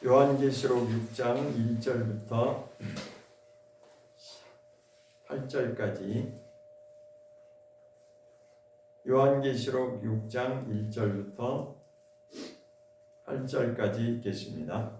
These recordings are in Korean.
요한계시록 6장 1절부터 8절까지 요한계시록 6장 1절부터 8절까지 읽겠습니다.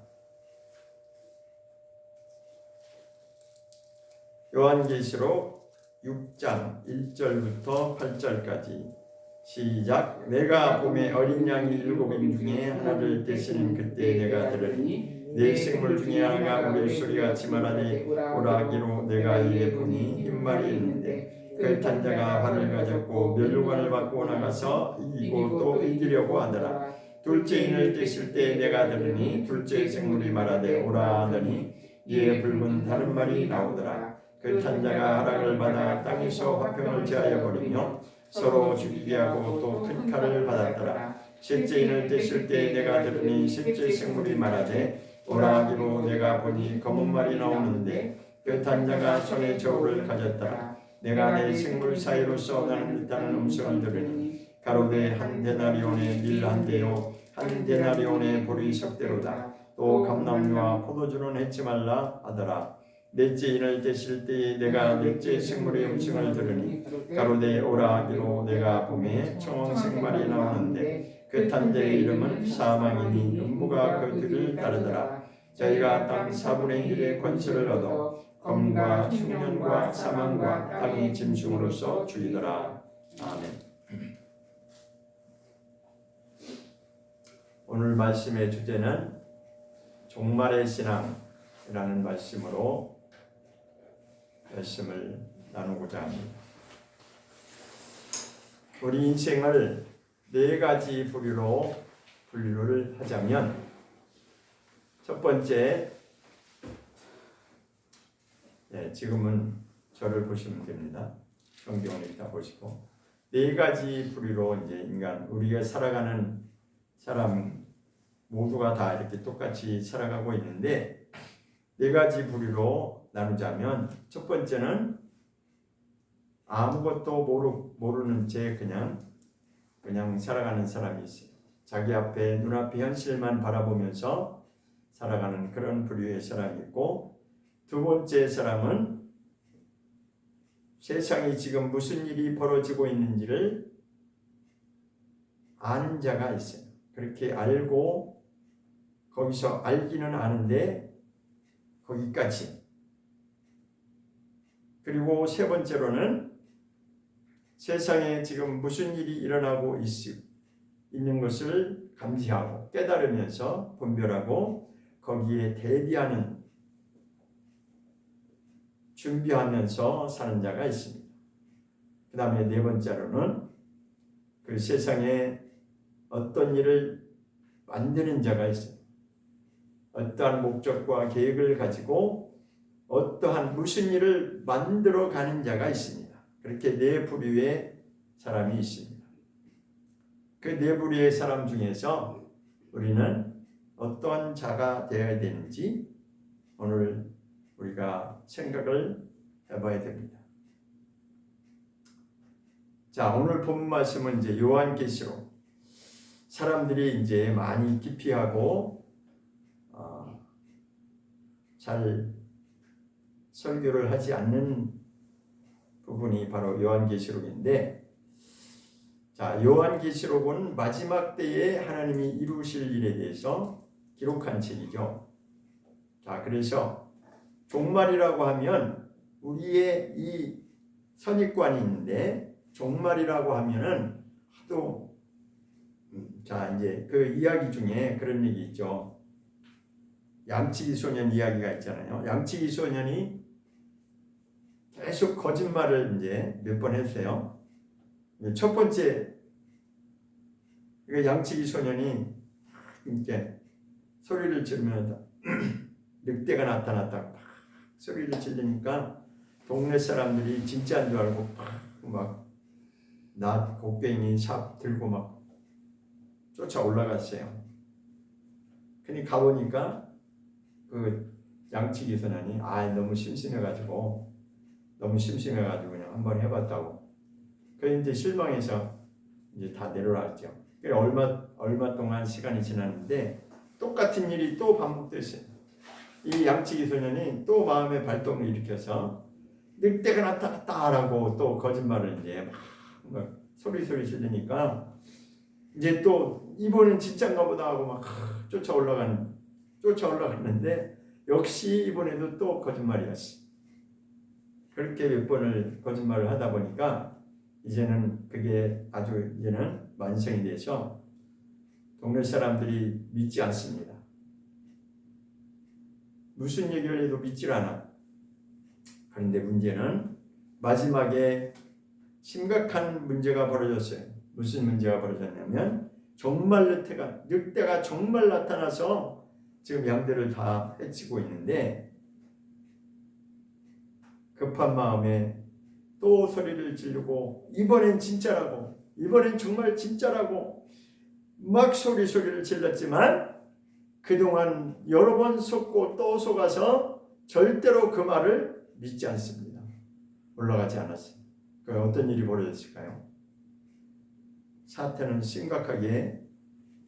요한계시록 6장 1절부터 8절까지 시작. 내가 봄에 어린 양이 7인 중에 하나를 떼시는 그때 내가 들으니 네 생물 중에 하나가 우리의 소리같이 말하되 오라 하기로 내가 이에 보니 흰말이 있는데 그 탄 자가 활을 가졌고 멸류관을 받고 나가서 이기고 또 이기려고 하더라. 둘째 인을 떼실 때 내가 들으니 둘째 생물이 말하되 오라 하더니 이에 붉은 다른 말이 나오더라. 그 탄 자가 하락을 받아 땅에서 화평을 제하여 버리며 서로 죽이게 하고 또 큰 칼을 받았더라. 셋째 인을 떼실 때 내가 들으니 셋째 생물이 말하되 오라 하기로 내가 보니 검은 말이 나오는데 그 탄 자가 손에 저울을 가졌더라. 내가 내 생물 사이로서 나는 듯하는 음성을 들으니 가로되 한 데나리온의 밀 한 대요 한 데나리온의 보리 석대로다. 또 감람류와 포도주는 해치 말라 하더라. 넷째 인을 떼실 때에 내가 넷째 생물의 음성을 들으니 가로되 오라 하기로 내가 봄에 청홍색말이 나오는데 그 탄 자의 이름은 사망이니 음부가 그들을 따르더라. 저희가 땅 4분의 1의 권세를 얻어 검과 흉년과 사망과 땅의 짐승으로서 죽이더라. 아멘. 오늘 말씀의 주제는 종말의 신앙이라는 말씀으로 말씀을 나누고자 합니다. 우리 인생을 네 가지 부류로 분류를 하자면 첫 번째, 지금은 저를 보시면 됩니다. 성경을 읽다 보시고 네 가지 부류로 이제 인간 우리가 살아가는 사람 모두가 다 이렇게 똑같이 살아가고 있는데 네 가지 부류로 나누자면 첫 번째는 아무것도 모르는 채 그냥 살아가는 사람이 있어요. 자기 앞에 눈앞의 현실만 바라보면서 살아가는 그런 부류의 사람이 있고, 두 번째 사람은 세상이 지금 무슨 일이 벌어지고 있는지를 아는 자가 있어요. 그렇게 알고 거기서 알기는 아는데 거기까지. 그리고 세 번째로는 세상에 지금 무슨 일이 일어나고 있는 것을 감지하고 깨달으면서 분별하고 거기에 대비하는 준비하면서 사는 자가 있습니다. 그 다음에 네 번째로는 그 세상에 어떤 일을 만드는 자가 있어요. 어떠한 목적과 계획을 가지고 어떠한 무슨 일을 만들어 가는 자가 있습니다. 그렇게 네 부류의 사람이 있습니다. 그 네 부류의 사람 중에서 우리는 어떤 자가 되어야 되는지 오늘 우리가 생각을 해봐야 됩니다. 자, 오늘 본 말씀은 이제 요한계시록. 사람들이 이제 많이 기피하고 잘 설교를 하지 않는 부분이 바로 요한계시록인데, 자, 요한계시록은 마지막 때에 하나님이 이루실 일에 대해서 기록한 책이죠. 자, 그래서 종말이라고 하면 우리의 이 선입관이 있는데, 종말이라고 하면은 하도 자, 이제 그 이야기 중에 그런 얘기 있죠. 양치기 소년 이야기가 있잖아요. 양치기 소년이 계속 거짓말을 이제 몇 번 했어요. 첫 번째, 양치기 소년이 이렇게 소리를 지르면 늑대가 나타났다. 소리를 지르니까 동네 사람들이 진짜인 줄 알고 막 곡괭이 삽 들고 막 쫓아 올라갔어요. 근데 가보니까 그 양치기 소년이 너무 심심해가지고 그냥 한번 해봤다고. 그래서 이제 실망해서 이제 다 내려왔죠. 얼마 동안 시간이 지났는데 똑같은 일이 또 반복됐어요. 이 양치기 소년이 또 마음의 발동을 일으켜서 늑대가 나타났다라고 또 거짓말을 이제 막 소리 지르니까 이제 또 이번엔 진짜인가 보다 하고 막 쫓아 올라갔는데 역시 이번에도 또 거짓말이었어. 그렇게 몇 번을 거짓말을 하다 보니까 이제는 그게 아주 이제는 완성이 돼서 동네 사람들이 믿지 않습니다. 무슨 얘기를 해도 믿질 않아. 그런데 문제는 마지막에 심각한 문제가 벌어졌어요. 무슨 문제가 벌어졌냐면 정말 늑대가 정말 나타나서 지금 양들을 다 해치고 있는데 급한 마음에 또 소리를 지르고 이번엔 진짜라고, 이번엔 정말 진짜라고 막 소리를 질렀지만 그동안 여러 번 속고 또 속아서 절대로 그 말을 믿지 않습니다. 올라가지 않았어요. 그럼 어떤 일이 벌어졌을까요? 사태는 심각하게,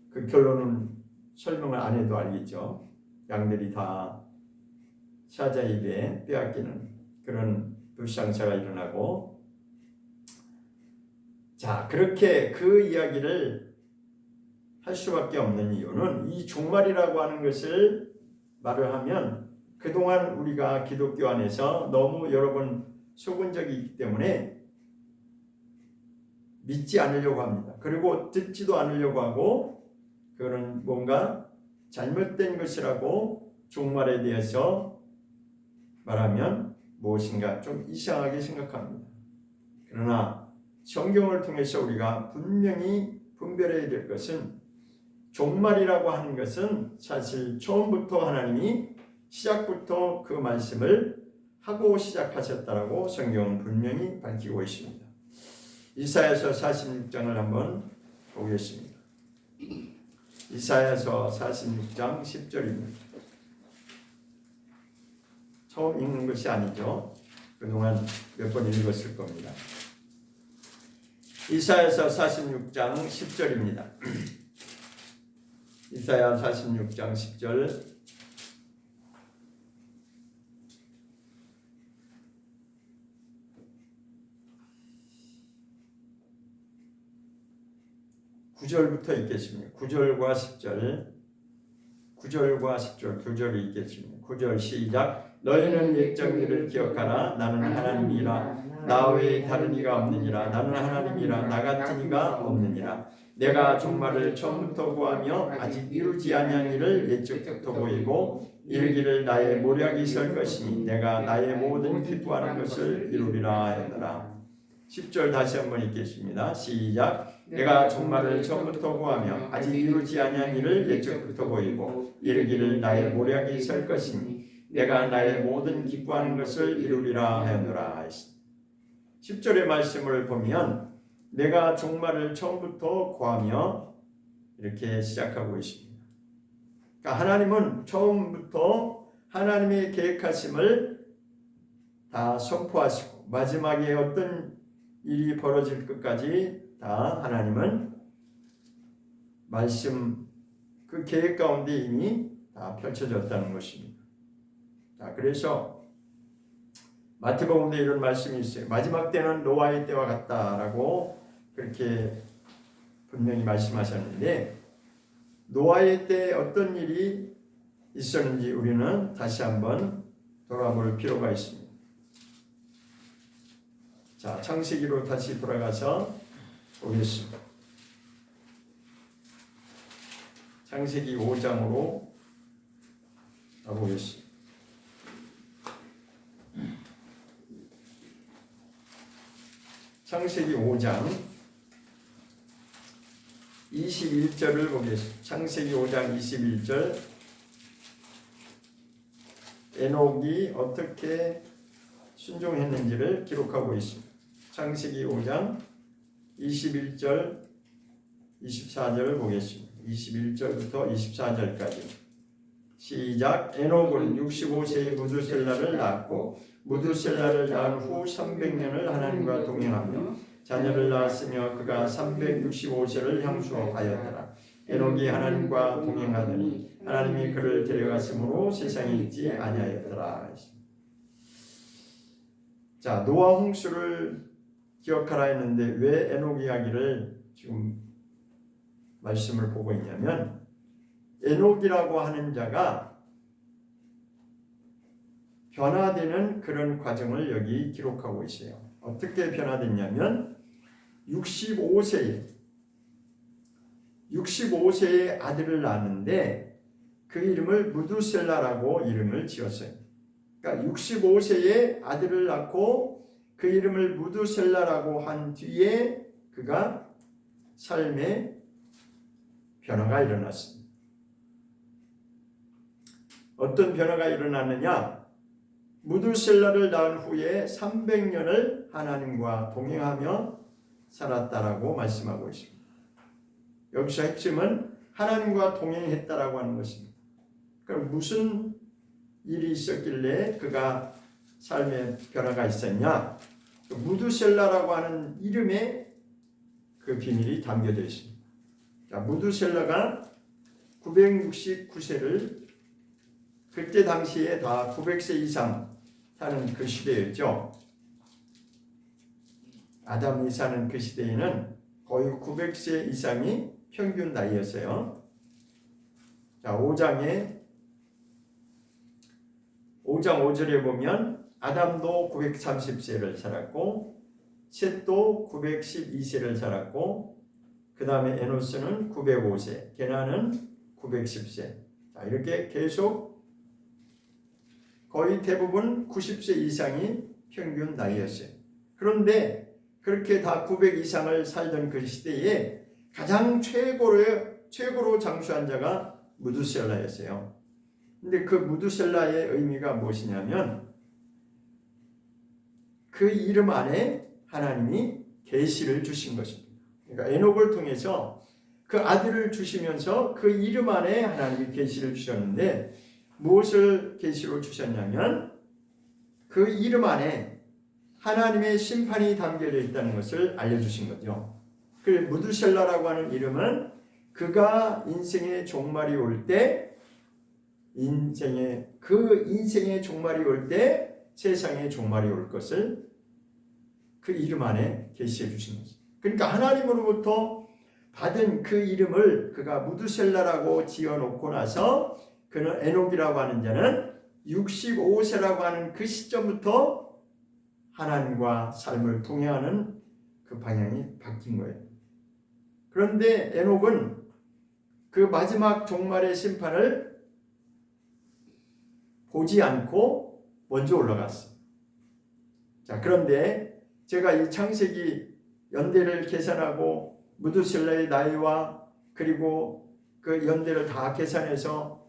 그 결론은 설명을 안 해도 알겠죠. 양들이 다 사자 입에 빼앗기는 그런 불상사가 일어나고, 자, 그렇게 그 이야기를 할 수밖에 없는 이유는 이 종말이라고 하는 것을 말을 하면 그동안 우리가 기독교 안에서 너무 여러 번 속은 적이 있기 때문에 믿지 않으려고 합니다. 그리고 듣지도 않으려고 하고, 그거는 뭔가 잘못된 것이라고 종말에 대해서 말하면 무엇인가 좀 이상하게 생각합니다. 그러나 성경을 통해서 우리가 분명히 분별해야 될 것은 종말이라고 하는 것은 사실 처음부터 하나님이 시작부터 그 말씀을 하고 시작하셨다라고 성경은 분명히 밝히고 있습니다. 이사야서 46장을 한번 보겠습니다. 이사야서 46장 10절입니다. 처음 읽는 것이 아니죠. 그동안 몇 번 읽었을 겁니다. 이사야서 46장 10절입니다. 이사야 46장 10절. (9절부터) 읽겠습니다. 9절과 10절. 9절과 10절 두 절을 읽겠습니다. 9절 시작. 너희는 옛 정리를 기억하라. 나는 하나님이라. 나 외에 다른 이가 없느니라. 나는 하나님이라. 나 같은 이가 없느니라. 내가 종말을 처음부터 구하며 아직 이루지 아니한 일을 옛적부터 보이고 이르기를 나의 모략이 설 것이니 내가 나의 모든 기뻐하는 것을 이루리라 하였더라. 10절 다시 한번 읽겠습니다. 시작. 내가 종말을 처음부터 구하며 아직 이루지 아니한 일을 옛적부터 보이고 이르기를 나의 모략이 설 것이니 내가 나의 모든 기뻐하는 것을 이루리라 하였노라. 10절의 말씀을 보면 내가 종말을 처음부터 구하며 이렇게 시작하고 있습니다. 그러니까 하나님은 처음부터 하나님의 계획하심을 다 선포하시고 마지막에 어떤 일이 벌어질 것까지 다 하나님은 말씀 그 계획 가운데 이미 다 펼쳐졌다는 것입니다. 자, 그래서 마태복음에 이런 말씀이 있어요. 마지막 때는 노아의 때와 같다라고 그렇게 분명히 말씀하셨는데 노아의 때 어떤 일이 있었는지 우리는 다시 한번 돌아볼 필요가 있습니다. 자, 창세기로 다시 돌아가서 보겠습니다. 창세기 5장으로 가보겠습니다. 창세기 5장 21절을 보겠습니다. 창세기 5장 21절. 에녹이 어떻게 순종했는지를 기록하고 있습니다. 창세기 5장 21절 24절을 보겠습니다. 21절부터 24절까지 시작. 에녹은 65세의 무두셀라를 낳았고 무두셀라를 낳은 후 300년을 하나님과 동행하며 자녀를 낳았으며 그가 365세를 향수하였더라. 에녹이 하나님과 동행하더니 하나님이 그를 데려갔으므로 세상에 있지 아니하였더라. 자, 노아 홍수를 기억하라 했는데 왜 에녹 이야기를 지금 말씀을 보고 있냐면, 에녹이라고 하는 자가 변화되는 그런 과정을 여기 기록하고 있어요. 어떻게 변화됐냐면 65세에 아들을 낳았는데 그 이름을 무두셀라라고 이름을 지었어요. 그러니까 65세에 아들을 낳고 그 이름을 무두셀라라고 한 뒤에 그가 삶의 변화가 일어났습니다. 어떤 변화가 일어났느냐? 무두셀라를 낳은 후에 300년을 하나님과 동행하며 살았다라고 말씀하고 있습니다. 여기서 핵심은 하나님과 동행했다라고 하는 것입니다. 그럼 무슨 일이 있었길래 그가 삶의 변화가 있었냐? 무두셀라라고 하는 이름에 그 비밀이 담겨져 있습니다. 자, 무두셀라가 969세를, 그때 당시에 다 900세 이상 사는 그 시대였죠. 아담이 사는 그 시대에는 거의 900세 이상이 평균 나이였어요. 자, 5장 5절에 보면 아담도 930세를 살았고 셋도 912세를 살았고 그 다음에 에노스는 905세, 게나는 910세. 자, 이렇게 계속 거의 대부분 90세 이상이 평균 나이였어요. 그런데 그렇게 다 900 이상을 살던 그 시대에 가장 최고로 장수한 자가 무두셀라였어요. 근데 그 무두셀라의 의미가 무엇이냐면 그 이름 안에 하나님이 계시를 주신 것입니다. 그러니까 에녹을 통해서 그 아들을 주시면서 그 이름 안에 하나님이 계시를 주셨는데 무엇을 계시로 주셨냐면 그 이름 안에 하나님의 심판이 담겨져 있다는 것을 알려주신 거죠. 그 무두셀라라고 하는 이름은 그가 인생의 종말이 올 때, 인생의 종말이 올 때 세상의 종말이 올 것을 그 이름 안에 계시해 주신 거죠. 그러니까 하나님으로부터 받은 그 이름을 그가 무두셀라라고 지어놓고 나서 그는 에녹이라고 하는 자는 65세라고 하는 그 시점부터 하나님과 삶을 동행하는 그 방향이 바뀐 거예요. 그런데 에녹은 그 마지막 종말의 심판을 보지 않고 먼저 올라갔어요. 자, 그런데 제가 이 창세기 연대를 계산하고 무두셀라의 나이와 그리고 그 연대를 다 계산해서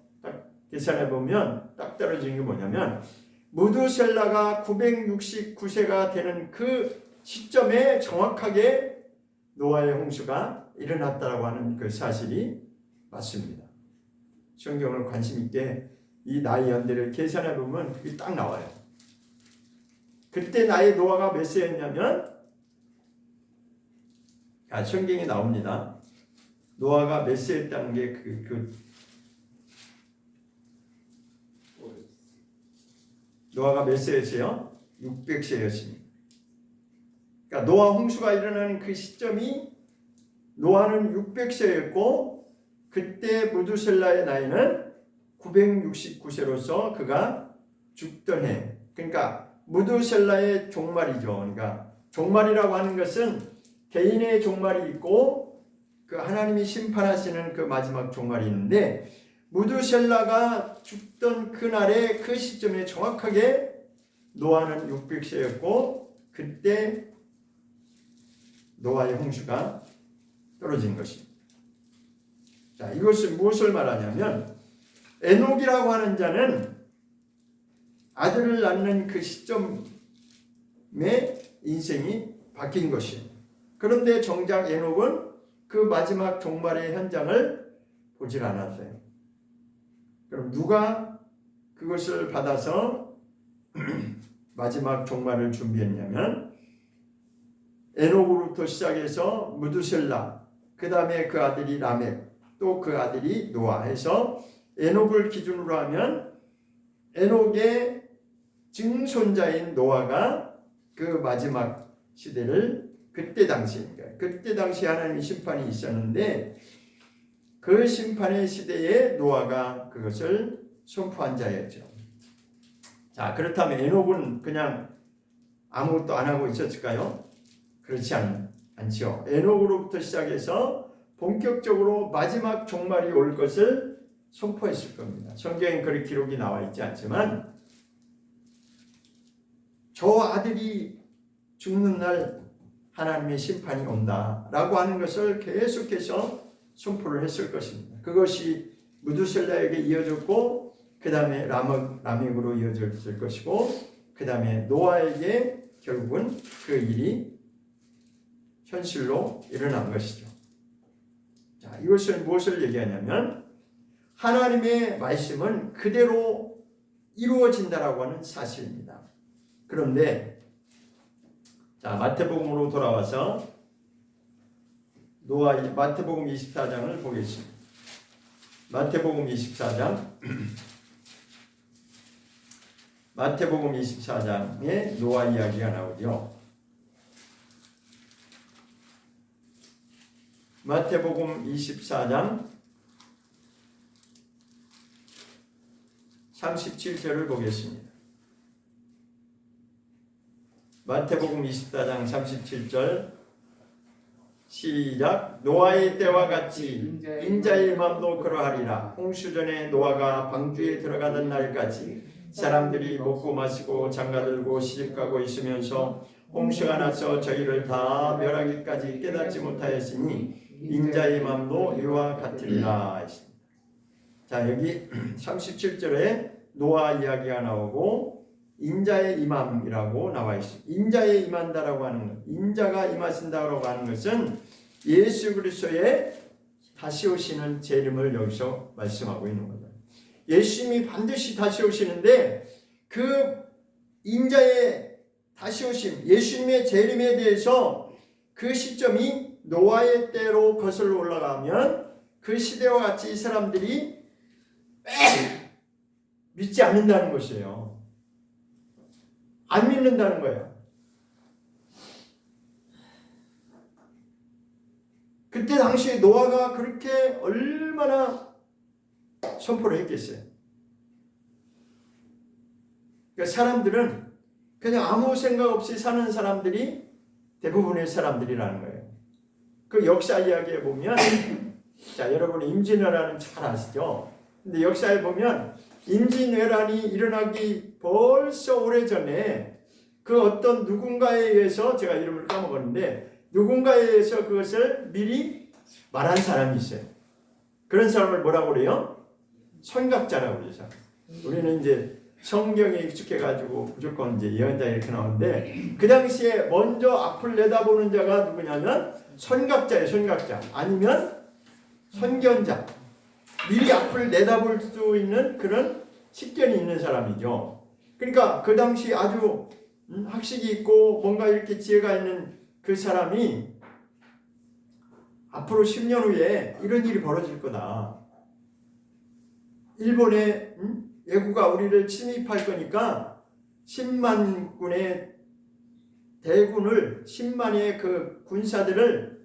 계산해 보면 딱 떨어지는 게 뭐냐면 무두셀라가 969세가 되는 그 시점에 정확하게 노아의 홍수가 일어났다라고 하는 그 사실이 맞습니다. 성경을 관심 있게 이 나이 연대를 계산해 보면 그게 딱 나와요. 그때 나이 노아가 몇 세였냐면 성경에 나옵니다. 노아가 몇 세였다는 게 노아가 몇 세였어요? 600세였습니다. 그러니까 노아 홍수가 일어나는 그 시점이 노아는 600세였고 그때 무두셀라의 나이는 969세로서 그가 죽던 해. 그러니까 무두셀라의 종말이죠. 그러니까 종말이라고 하는 것은 개인의 종말이 있고 그 하나님이 심판하시는 그 마지막 종말이 있는데 무두셀라가 죽던 그날의 그 시점에 정확하게 노아는 600세였고 그때 노아의 홍수가 떨어진 것입니다. 자, 이것은 무엇을 말하냐면 에녹이라고 하는 자는 아들을 낳는 그 시점에 인생이 바뀐 것이에요. 그런데 정작 에녹은 그 마지막 종말의 현장을 보질 않았어요. 그럼 누가 그것을 받아서 마지막 종말을 준비했냐면 에녹으로부터 시작해서 무두셀라, 그 다음에 그 아들이 라멕, 또 또 그 아들이 노아 해서 에녹을 기준으로 하면 에녹의 증손자인 노아가 그 마지막 시대를 그때 당시 하나님의 심판이 있었는데 그 심판의 시대에 노아가 그것을 선포한 자였죠. 자, 그렇다면 에녹은 그냥 아무것도 안 하고 있었을까요? 그렇지 않죠. 에녹으로부터 시작해서 본격적으로 마지막 종말이 올 것을 선포했을 겁니다. 성경에 그런 기록이 나와 있지 않지만 저 아들이 죽는 날 하나님의 심판이 온다라고 하는 것을 계속해서 선포를 했을 것입니다. 그것이 무두셀라에게 이어졌고 그 다음에 라멕으로 이어졌을 것이고 그 다음에 노아에게 결국은 그 일이 현실로 일어난 것이죠. 자, 이것은 무엇을 얘기하냐면 하나님의 말씀은 그대로 이루어진다라고 하는 사실입니다. 그런데 자, 마태복음으로 돌아와서 마태복음 24장을 보겠습니다. 마태복음 24장 마태복음 24장에 노아 이야기가 나오죠. 마태복음 24장 37절을 보겠습니다. 마태복음 24장 37절 시작. 노아의 때와 같이 인자의 맘도 그러하리라. 홍수전에 노아가 방주에 들어가던 날까지 사람들이 먹고 마시고 장가들고 시집가고 있으면서 홍수가 나서 저희를 다 멸하기까지 깨닫지 못하였으니 인자의 맘도 이와 같으리라 했습니다. 자, 여기 37절에 노아 이야기가 나오고 인자의 임함이라고 나와 있습니다. 인자의 임한다라고 하는 것, 인자가 임하신다라고 하는 것은 예수 그리스도의 다시 오시는 재림을 여기서 말씀하고 있는 거죠. 예수님이 반드시 다시 오시는데 그 인자의 다시 오심, 예수님의 재림에 대해서 그 시점이 노아의 때로 거슬러 올라가면 그 시대와 같이 이 사람들이 믿지 않는다는 것이에요. 안 믿는다는 거예요. 그때 당시에 노아가 그렇게 얼마나 선포를 했겠어요. 그러니까 사람들은 그냥 아무 생각 없이 사는 사람들이 대부분의 사람들이라는 거예요. 그 역사 이야기에 보면 자, 여러분 임진왜란은 잘 아시죠? 근데 역사에 보면 임진왜란이 일어나기 벌써 오래전에 그 어떤 누군가에 의해서 제가 이름을 까먹었는데 누군가에 의해서 그것을 미리 말한 사람이 있어요. 그런 사람을 뭐라고 그래요? 선각자라고 그러죠. 우리는 이제 성경에 익숙해가지고 무조건 이제 예언자 이렇게 나오는데 그 당시에 먼저 앞을 내다보는 자가 누구냐면 선각자예요. 선각자 아니면 선견자. 미리 앞을 내다볼 수 있는 그런 식견이 있는 사람이죠. 그러니까 그 당시 아주 학식이 있고 뭔가 이렇게 지혜가 있는 그 사람이 앞으로 10년 후에 이런 일이 벌어질 거다. 일본의 예구가 우리를 침입할 거니까 10만 군의 대군을 10만의 그 군사들을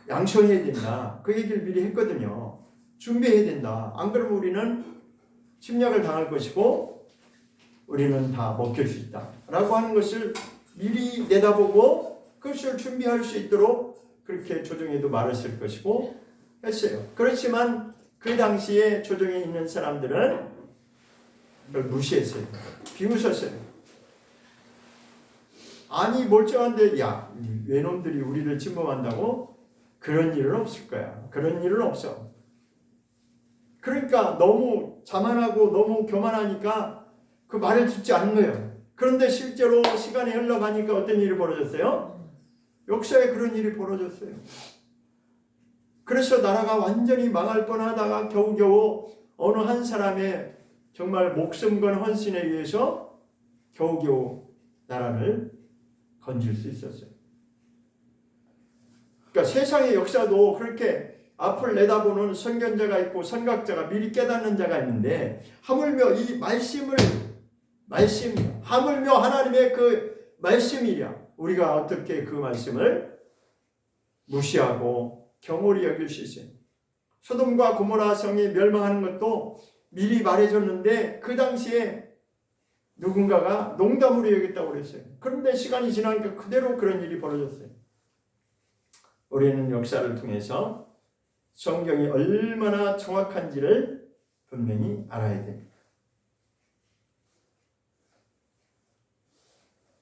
양성해야 된다. 그 얘기를 미리 했거든요. 준비해야 된다. 안 그러면 우리는 침략을 당할 것이고 우리는 다 먹힐 수 있다. 라고 하는 것을 미리 내다보고 그것을 준비할 수 있도록 그렇게 조정에도 말했을 것이고 했어요. 그렇지만 그 당시에 조정에 있는 사람들은 그걸 무시했어요. 비웃었어요. 아니 멀쩡한데 야 외놈들이 우리를 침범한다고? 그런 일은 없을 거야. 그런 일은 없어. 그러니까 너무 자만하고 너무 교만하니까 그 말을 듣지 않는 거예요. 그런데 실제로 시간이 흘러가니까 어떤 일이 벌어졌어요? 역사에 그런 일이 벌어졌어요. 그래서 나라가 완전히 망할 뻔하다가 겨우겨우 어느 한 사람의 정말 목숨 건 헌신에 의해서 겨우겨우 나라를 건질 수 있었어요. 그러니까 세상의 역사도 그렇게 앞을 내다보는 선견자가 있고 선각자가 미리 깨닫는 자가 있는데 하물며 이 말씀 하물며 하나님의 그 말씀이랴 우리가 어떻게 그 말씀을 무시하고 경홀히 여길 수 있어요. 소돔과 고모라 성이 멸망하는 것도 미리 말해줬는데 그 당시에 누군가가 농담으로 여겼다고 그랬어요. 그런데 시간이 지나니까 그대로 그런 일이 벌어졌어요. 우리는 역사를 통해서 성경이 얼마나 정확한지를 분명히 알아야 됩니다.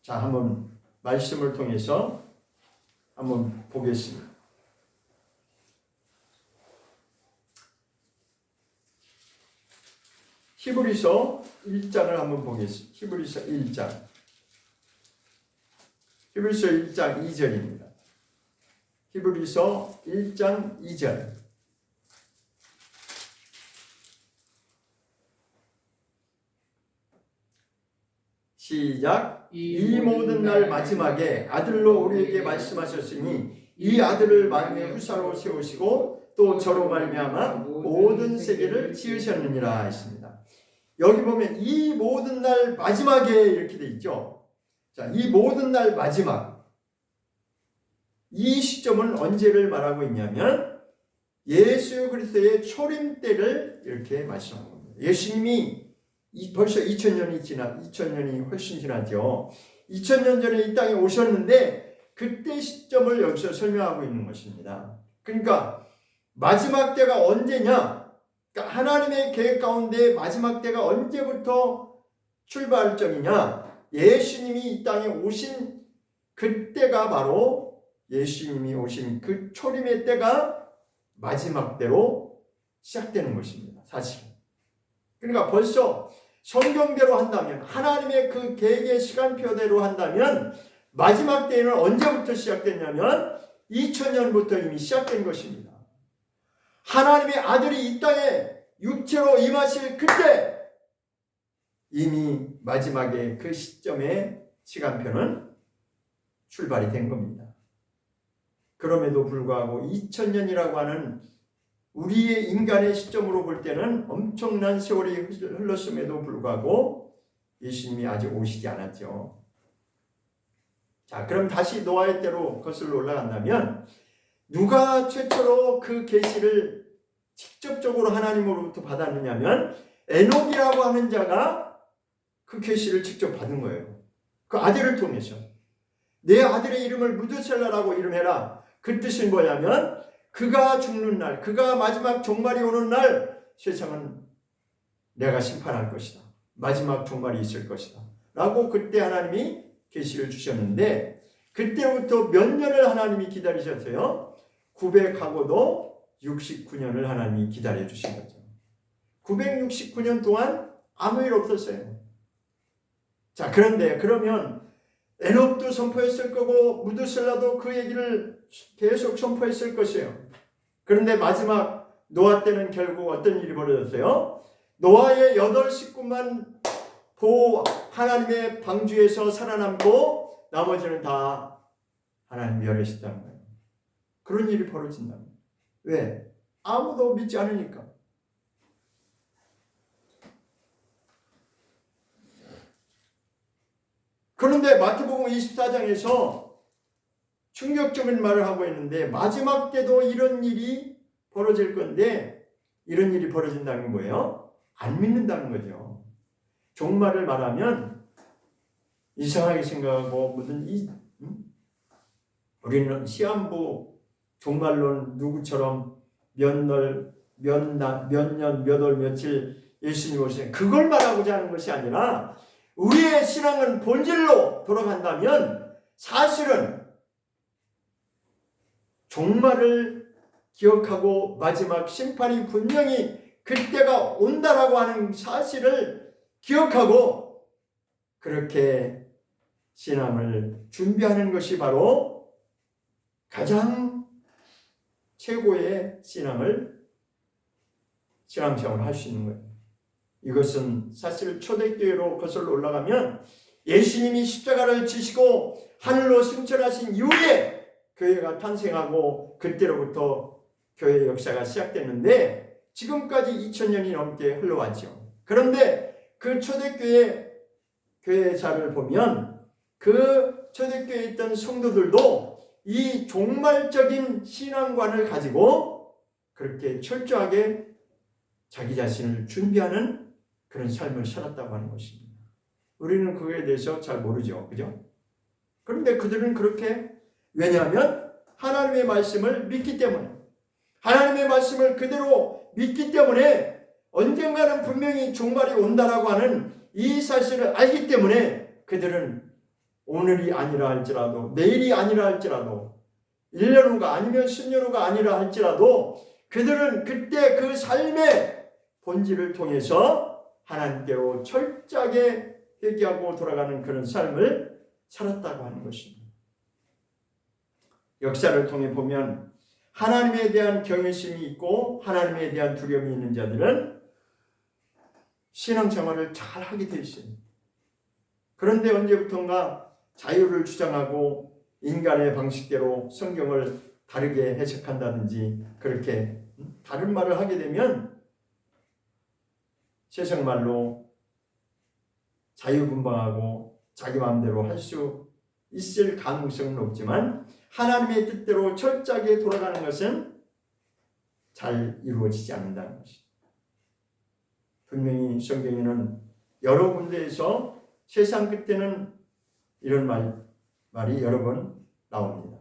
자, 한번 말씀을 통해서 한번 보겠습니다. 히브리서 1장을 한번 보겠습니다. 히브리서 1장. 히브리서 1장 2절입니다. 히브리서 1장 2절. 시작. 이 모든 날 마지막에 아들로 우리에게 말씀하셨으니 이 아들을 만유의 후사로 세우시고 또 저로 말미암아 모든 세계를 지으셨느니라 했습니다. 여기 보면 이 모든 날 마지막에 이렇게 돼 있죠. 자, 이 모든 날 마지막. 이 시점은 언제를 말하고 있냐면 예수 그리스도의 초림 때를 이렇게 말씀하는 겁니다. 예수님이 벌써 2000년이 훨씬 지났죠. 2000년 전에 이 땅에 오셨는데 그때 시점을 여기서 설명하고 있는 것입니다. 그러니까 마지막 때가 언제냐? 그러니까 하나님의 계획 가운데 마지막 때가 언제부터 출발점이냐? 예수님이 이 땅에 오신 그때가 바로 예수님이 오신 그 초림의 때가 마지막 때로 시작되는 것입니다. 사실. 그러니까 벌써 성경대로 한다면 하나님의 그 계획의 시간표대로 한다면 마지막 때는 언제부터 시작됐냐면 2000년부터 이미 시작된 것입니다. 하나님의 아들이 이 땅에 육체로 임하실 그때 이미 마지막에 그 시점의 시간표는 출발이 된 겁니다. 그럼에도 불구하고 2000년이라고 하는 우리의 인간의 시점으로 볼 때는 엄청난 세월이 흘렀음에도 불구하고 예수님이 아직 오시지 않았죠. 자, 그럼 다시 노아의 때로 거슬러 올라간다면 누가 최초로 그 계시를 직접적으로 하나님으로부터 받았느냐면 에녹이라고 하는 자가 그 계시를 직접 받은 거예요. 그 아들을 통해서. 내 아들의 이름을 무드셀라라고 이름해라. 그 뜻은 뭐냐면 그가 죽는 날, 그가 마지막 종말이 오는 날 세상은 내가 심판할 것이다. 마지막 종말이 있을 것이다. 라고 그때 하나님이 계시를 주셨는데 그때부터 몇 년을 하나님이 기다리셨어요? 900하고도 69년을 하나님이 기다려 주신 거죠. 969년 동안 아무 일 없었어요. 자, 그런데 그러면 에녹도 선포했을 거고 무드셀라도 그 얘기를 계속 선포했을 것이에요. 그런데 마지막 노아 때는 결국 어떤 일이 벌어졌어요? 노아의 8 식구만 하나님의 방주에서 살아남고 나머지는 다 하나님 멸하셨다는 거예요. 그런 일이 벌어진다는 거예요. 왜? 아무도 믿지 않으니까. 그런데 마태복음 24장에서 충격적인 말을 하고 있는데 마지막 때도 이런 일이 벌어질 건데 이런 일이 벌어진다는 게 뭐예요? 안 믿는다는 거죠. 종말을 말하면 이상하게 생각하고 우리는 시한부 종말론 누구처럼 몇 년, 몇 월, 며칠 예수님 오시는 그걸 말하고자 하는 것이 아니라 우리의 신앙은 본질로 돌아간다면 사실은 종말을 기억하고 마지막 심판이 분명히 그때가 온다라고 하는 사실을 기억하고 그렇게 신앙을 준비하는 것이 바로 가장 최고의 신앙생활을 할 수 있는 거예요. 이것은 사실 초대교회로 거슬러 올라가면 예수님이 십자가를 지시고 하늘로 승천하신 이후에 교회가 탄생하고 그때로부터 교회 역사가 시작됐는데 지금까지 2000년이 넘게 흘러왔죠. 그런데 그 초대교회 교회사를 보면 그 초대교회에 있던 성도들도 이 종말적인 신앙관을 가지고 그렇게 철저하게 자기 자신을 준비하는 그런 삶을 살았다고 하는 것입니다. 우리는 그거에 대해서 잘 모르죠. 그죠? 그런데 그들은 그렇게, 왜냐하면 하나님의 말씀을 믿기 때문에, 하나님의 말씀을 그대로 믿기 때문에 언젠가는 분명히 종말이 온다라고 하는 이 사실을 알기 때문에 그들은 오늘이 아니라 할지라도, 내일이 아니라 할지라도, 1년 후가 아니면 10년 후가 아니라 할지라도 그들은 그때 그 삶의 본질을 통해서 하나님께로 철저하게 회개하고 돌아가는 그런 삶을 살았다고 하는 것입니다. 역사를 통해 보면 하나님에 대한 경외심이 있고 하나님에 대한 두려움이 있는 자들은 신앙생활을 잘 하게 되어 있습니다. 그런데 언제부턴가 자유를 주장하고 인간의 방식대로 성경을 다르게 해석한다든지 그렇게 다른 말을 하게 되면 세상 말로 자유분방하고 자기 마음대로 할 수 있을 가능성은 높지만 하나님의 뜻대로 철저하게 돌아가는 것은 잘 이루어지지 않는다는 것입니다. 분명히 성경에는 여러 군데에서 세상 끝에는 이런 말이 여러 번 나옵니다.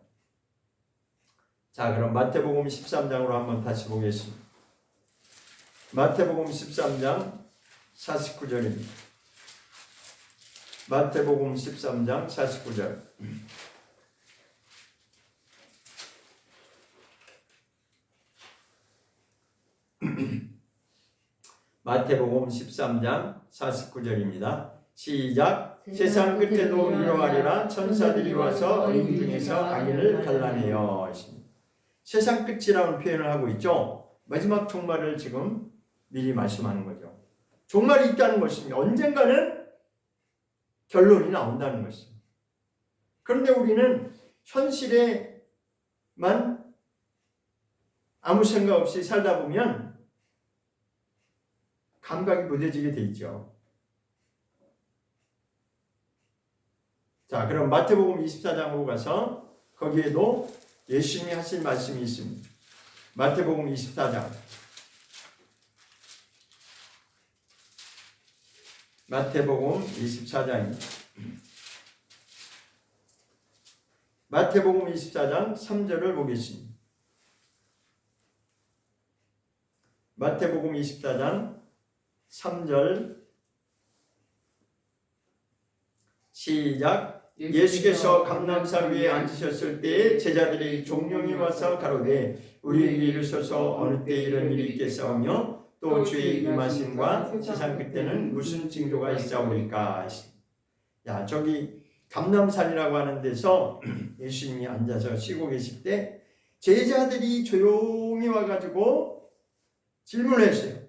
자, 그럼 마태복음 13장으로 한번 다시 보겠습니다. 마태복음 13장 49절입니다. 마태복음 13장 49절. 마태복음 13장 49절입니다. 시작. 세상 끝에도 이러하리라. 천사들이 와서 어린 중에서 악인을 갈라내어. 세상 끝이라는 표현을 하고 있죠. 마지막 종말을 지금 미리 말씀하는 거죠. 종말이 있다는 것입니다. 언젠가는 결론이 나온다는 것입니다. 그런데 우리는 현실에만 아무 생각 없이 살다 보면 감각이 무뎌지게 돼 있죠. 자, 그럼 마태복음 24장으로 가서 거기에도 예수님이 하신 말씀이 있습니다. 마태복음 24장. 마태복음 24장입니다. 마태복음 24장 3절을 보겠습니다. 마태복음 24장 3절 시작. 예수께서 감람산 위에 앉으셨을 때에 제자들이 종용이 와서 가로되 우리에게 이르소서 어느 때 이런 일이 있겠사오며 또 주의 임하심과 세상 끝에는 무슨 징조가 있사오리까. 야, 저기 감람산이라고 하는 데서 예수님이 앉아서 쉬고 계실 때 제자들이 조용히 와가지고 질문을 했어요.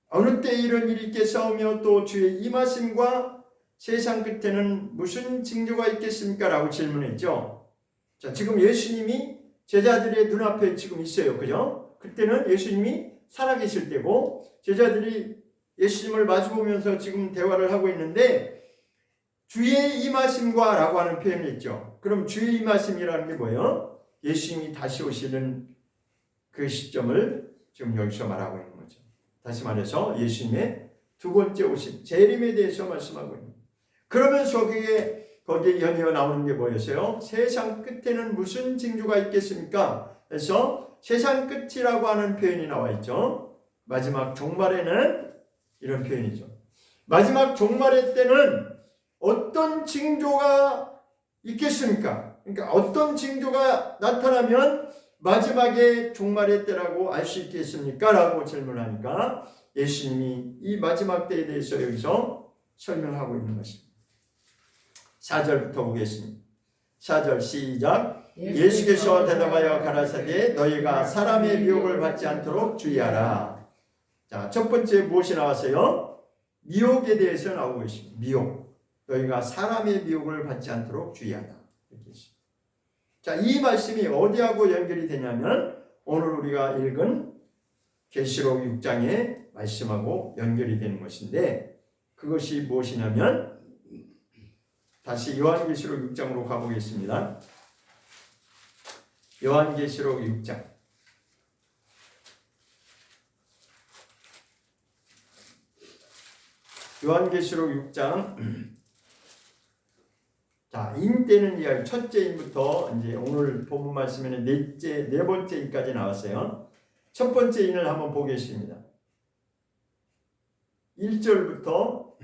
어느 때 이런 일이 있겠사오며 또 주의 임하심과 세상 끝에는 무슨 징조가 있겠습니까? 라고 질문했죠. 자, 지금 예수님이 제자들의 눈앞에 지금 있어요. 그죠? 그때는 예수님이 살아계실 때고 제자들이 예수님을 마주보면서 지금 대화를 하고 있는데 주의 임하심과 라고 하는 표현을 했죠. 그럼 주의 임하심이라는 게 뭐예요? 예수님이 다시 오시는 그 시점을 지금 여기서 말하고 있는 거죠. 다시 말해서 예수님의 두 번째 오심, 재림에 대해서 말씀하고 있는 거예요. 그러면서 거기에 연이어 나오는 게 뭐였어요? 세상 끝에는 무슨 징조가 있겠습니까? 그래서 세상 끝이라고 하는 표현이 나와 있죠. 마지막 종말에는 이런 표현이죠. 마지막 종말의 때는 어떤 징조가 있겠습니까? 그러니까 어떤 징조가 나타나면 마지막에 종말의 때라고 알 수 있겠습니까? 라고 질문하니까 예수님이 이 마지막 때에 대해서 여기서 설명하고 있는 것입니다. 4절부터 보겠습니다. 4절 시작. 예수께서 대답하여 가라사대 너희가 사람의 미혹을 받지 않도록 주의하라. 자, 첫 번째 무엇이 나왔어요? 미혹에 대해서 나오고 있습니다. 미혹. 너희가 사람의 미혹을 받지 않도록 주의하라. 이렇게 있습니다. 자, 이 말씀이 어디하고 연결이 되냐면 오늘 우리가 읽은 계시록 6장의 말씀하고 연결이 되는 것인데, 그것이 무엇이냐면 다시 요한계시록 6장으로 가보겠습니다. 요한계시록 6장. 요한계시록 6장. 자, 인때는 이야기, 첫째 인부터 이제 오늘 본문 말씀에는 네 번째 인까지 나왔어요. 첫 번째 인을 한번 보겠습니다. 1절부터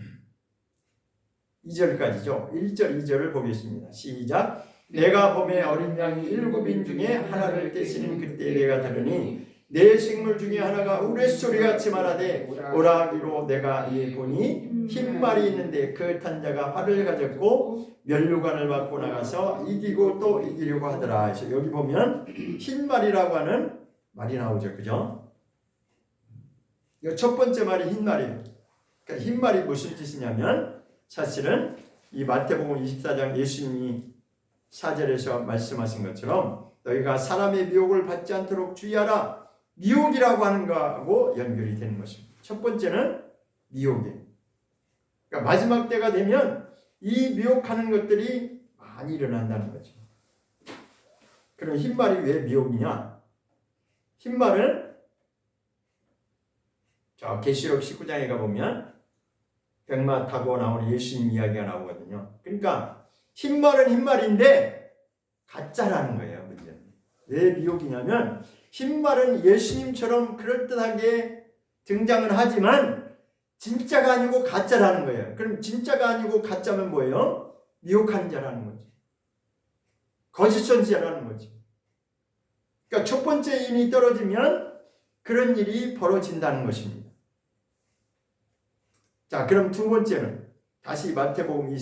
2절까지죠. 1절, 2절을 보겠습니다. 시작. 내가 봄에 어린 양이 7인 중에 하나를 떼시는 그때 내가 들으니 내 생물 중에 하나가 우레소리같이 말하되 오라 하기로 내가 이에 보니 흰 말이 있는데 그 탄 자가 활을 가졌고 면류관을 받고 나가서 이기고 또 이기려고 하더라. 그래서 여기 보면 흰 말이라고 하는 말이 나오죠. 그죠? 이 첫 번째 말이 흰 말이에요. 그러니까 흰 말이 무슨 뜻이냐면 사실은 이 마태복음 24장 예수님이 4절에서 말씀하신 것처럼 너희가 사람의 미혹을 받지 않도록 주의하라. 미혹이라고 하는 거하고 연결이 되는 것입니다. 첫 번째는 미혹이에요. 그러니까 마지막 때가 되면 이 미혹하는 것들이 많이 일어난다는 거죠. 그럼 흰말이 왜 미혹이냐? 흰말은 저 계시록 19장에 가보면 백마 타고 나오는 예수님 이야기가 나오거든요. 그러니까 흰말은 흰말인데 가짜라는 거예요. 문제는. 왜 미혹이냐면 흰말은 예수님처럼 그럴듯하게 등장을 하지만 진짜가 아니고 가짜라는 거예요. 그럼 진짜가 아니고 가짜면 뭐예요? 미혹하는 자라는 거지. 거짓 선지자라는 거지. 그러니까 첫 번째 인이 떨어지면 그런 일이 벌어진다는 것입니다. 자, 그럼 두 번째는 다시 마태복음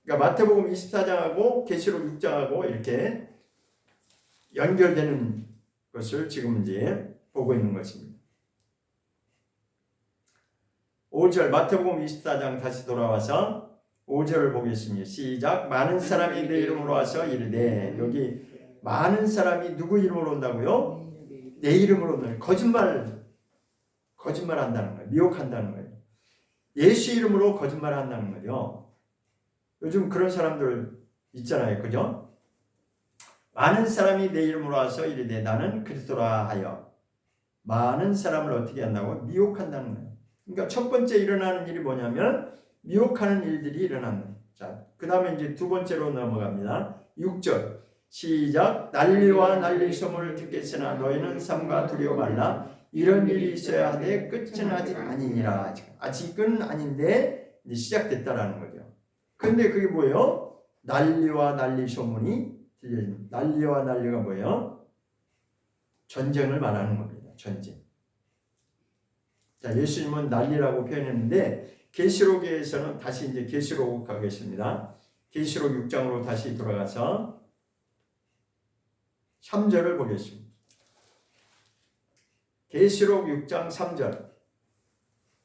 24장하고 계시록 6장하고 이렇게 연결되는 것을 지금 이제 보고 있는 것입니다. 5절 마태복음 24장 다시 돌아와서 5절을 보겠습니다. 시작. 많은 사람이 내 이름으로 와서 이르되, 여기 많은 사람이 누구 이름으로 온다고요? 내 이름으로 온다는 거짓말 한다는 거예요. 미혹한다는 거예요. 예수 이름으로 거짓말 한다는 거죠. 요즘 그런 사람들 있잖아요. 그죠? 많은 사람이 내 이름으로 와서 이르되 나는 그리스도라 하여 많은 사람을 어떻게 한다고? 미혹한다는 거예요. 그러니까 첫 번째 일어나는 일이 뭐냐면 미혹하는 일들이 일어난다. 자, 그 다음에 이제 두 번째로 넘어갑니다. 6절 시작. 난리와 난리소문을 듣겠으나 너희는 삼가 두려워 말라. 이런 일이 있어야 하되 끝은 아직 아니니라. 아직은 아닌데 이제 시작됐다라는 거죠. 근데 그게 뭐예요? 난리와 난리 소문이 들려집니다. 난리와 난리가 뭐예요? 전쟁을 말하는 겁니다. 전쟁. 자, 예수님은 난리라고 표현했는데 계시록에서는 다시 이제 계시록 가겠습니다. 계시록 6장으로 다시 돌아가서 3절을 보겠습니다. 계시록 6장 3절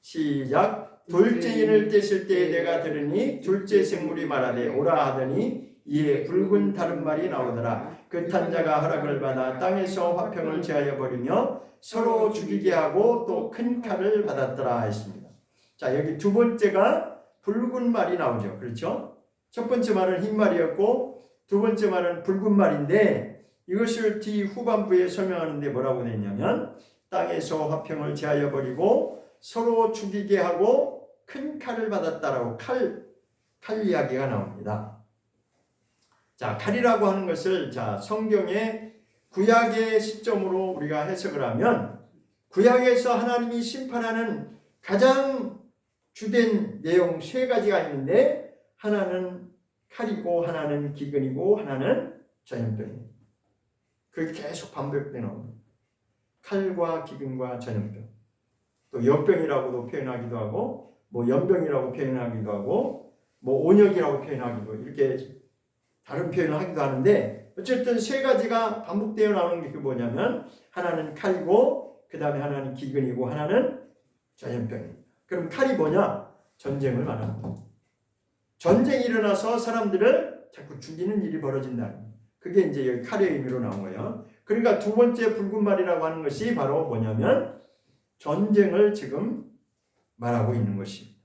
시작. 둘째 인을 떼실 때에 내가 들으니 둘째 생물이 말하되 오라 하더니 이에 붉은 다른 말이 나오더라. 그 탄 자가 허락을 받아 땅에서 화평을 제하여 버리며 서로 죽이게 하고 또 큰 칼을 받았더라 했습니다. 자, 여기 두 번째가 붉은 말이 나오죠. 그렇죠? 첫 번째 말은 흰 말이었고 두 번째 말은 붉은 말인데 이것을 뒤 후반부에 설명하는데 뭐라고 되어 있냐면 땅에서 화평을 제하여 버리고 서로 죽이게 하고 큰 칼을 받았다라고 칼 이야기가 나옵니다. 자, 칼이라고 하는 것을 자, 성경의 구약의 시점으로 우리가 해석을 하면 구약에서 하나님이 심판하는 가장 주된 내용 세 가지가 있는데 하나는 칼이고 하나는 기근이고 하나는 전염병이에요. 그게 계속 반복되는 겁니다. 칼과 기근과 전염병. 또 역병이라고도 표현하기도 하고 뭐 연병이라고 표현하기도 하고 뭐 온역이라고 표현하기도 이렇게 다른 표현을 하기도 하는데 어쨌든 세 가지가 반복되어 나오는 게 뭐냐면 하나는 칼이고 그 다음에 하나는 기근이고 하나는 전염병입니다. 그럼 칼이 뭐냐? 전쟁을 말합니다. 전쟁이 일어나서 사람들을 자꾸 죽이는 일이 벌어진다는 거예요. 그게 이제 여기 칼의 의미로 나온 거예요. 그러니까 두 번째 붉은 말이라고 하는 것이 바로 뭐냐면 전쟁을 지금 말하고 있는 것입니다.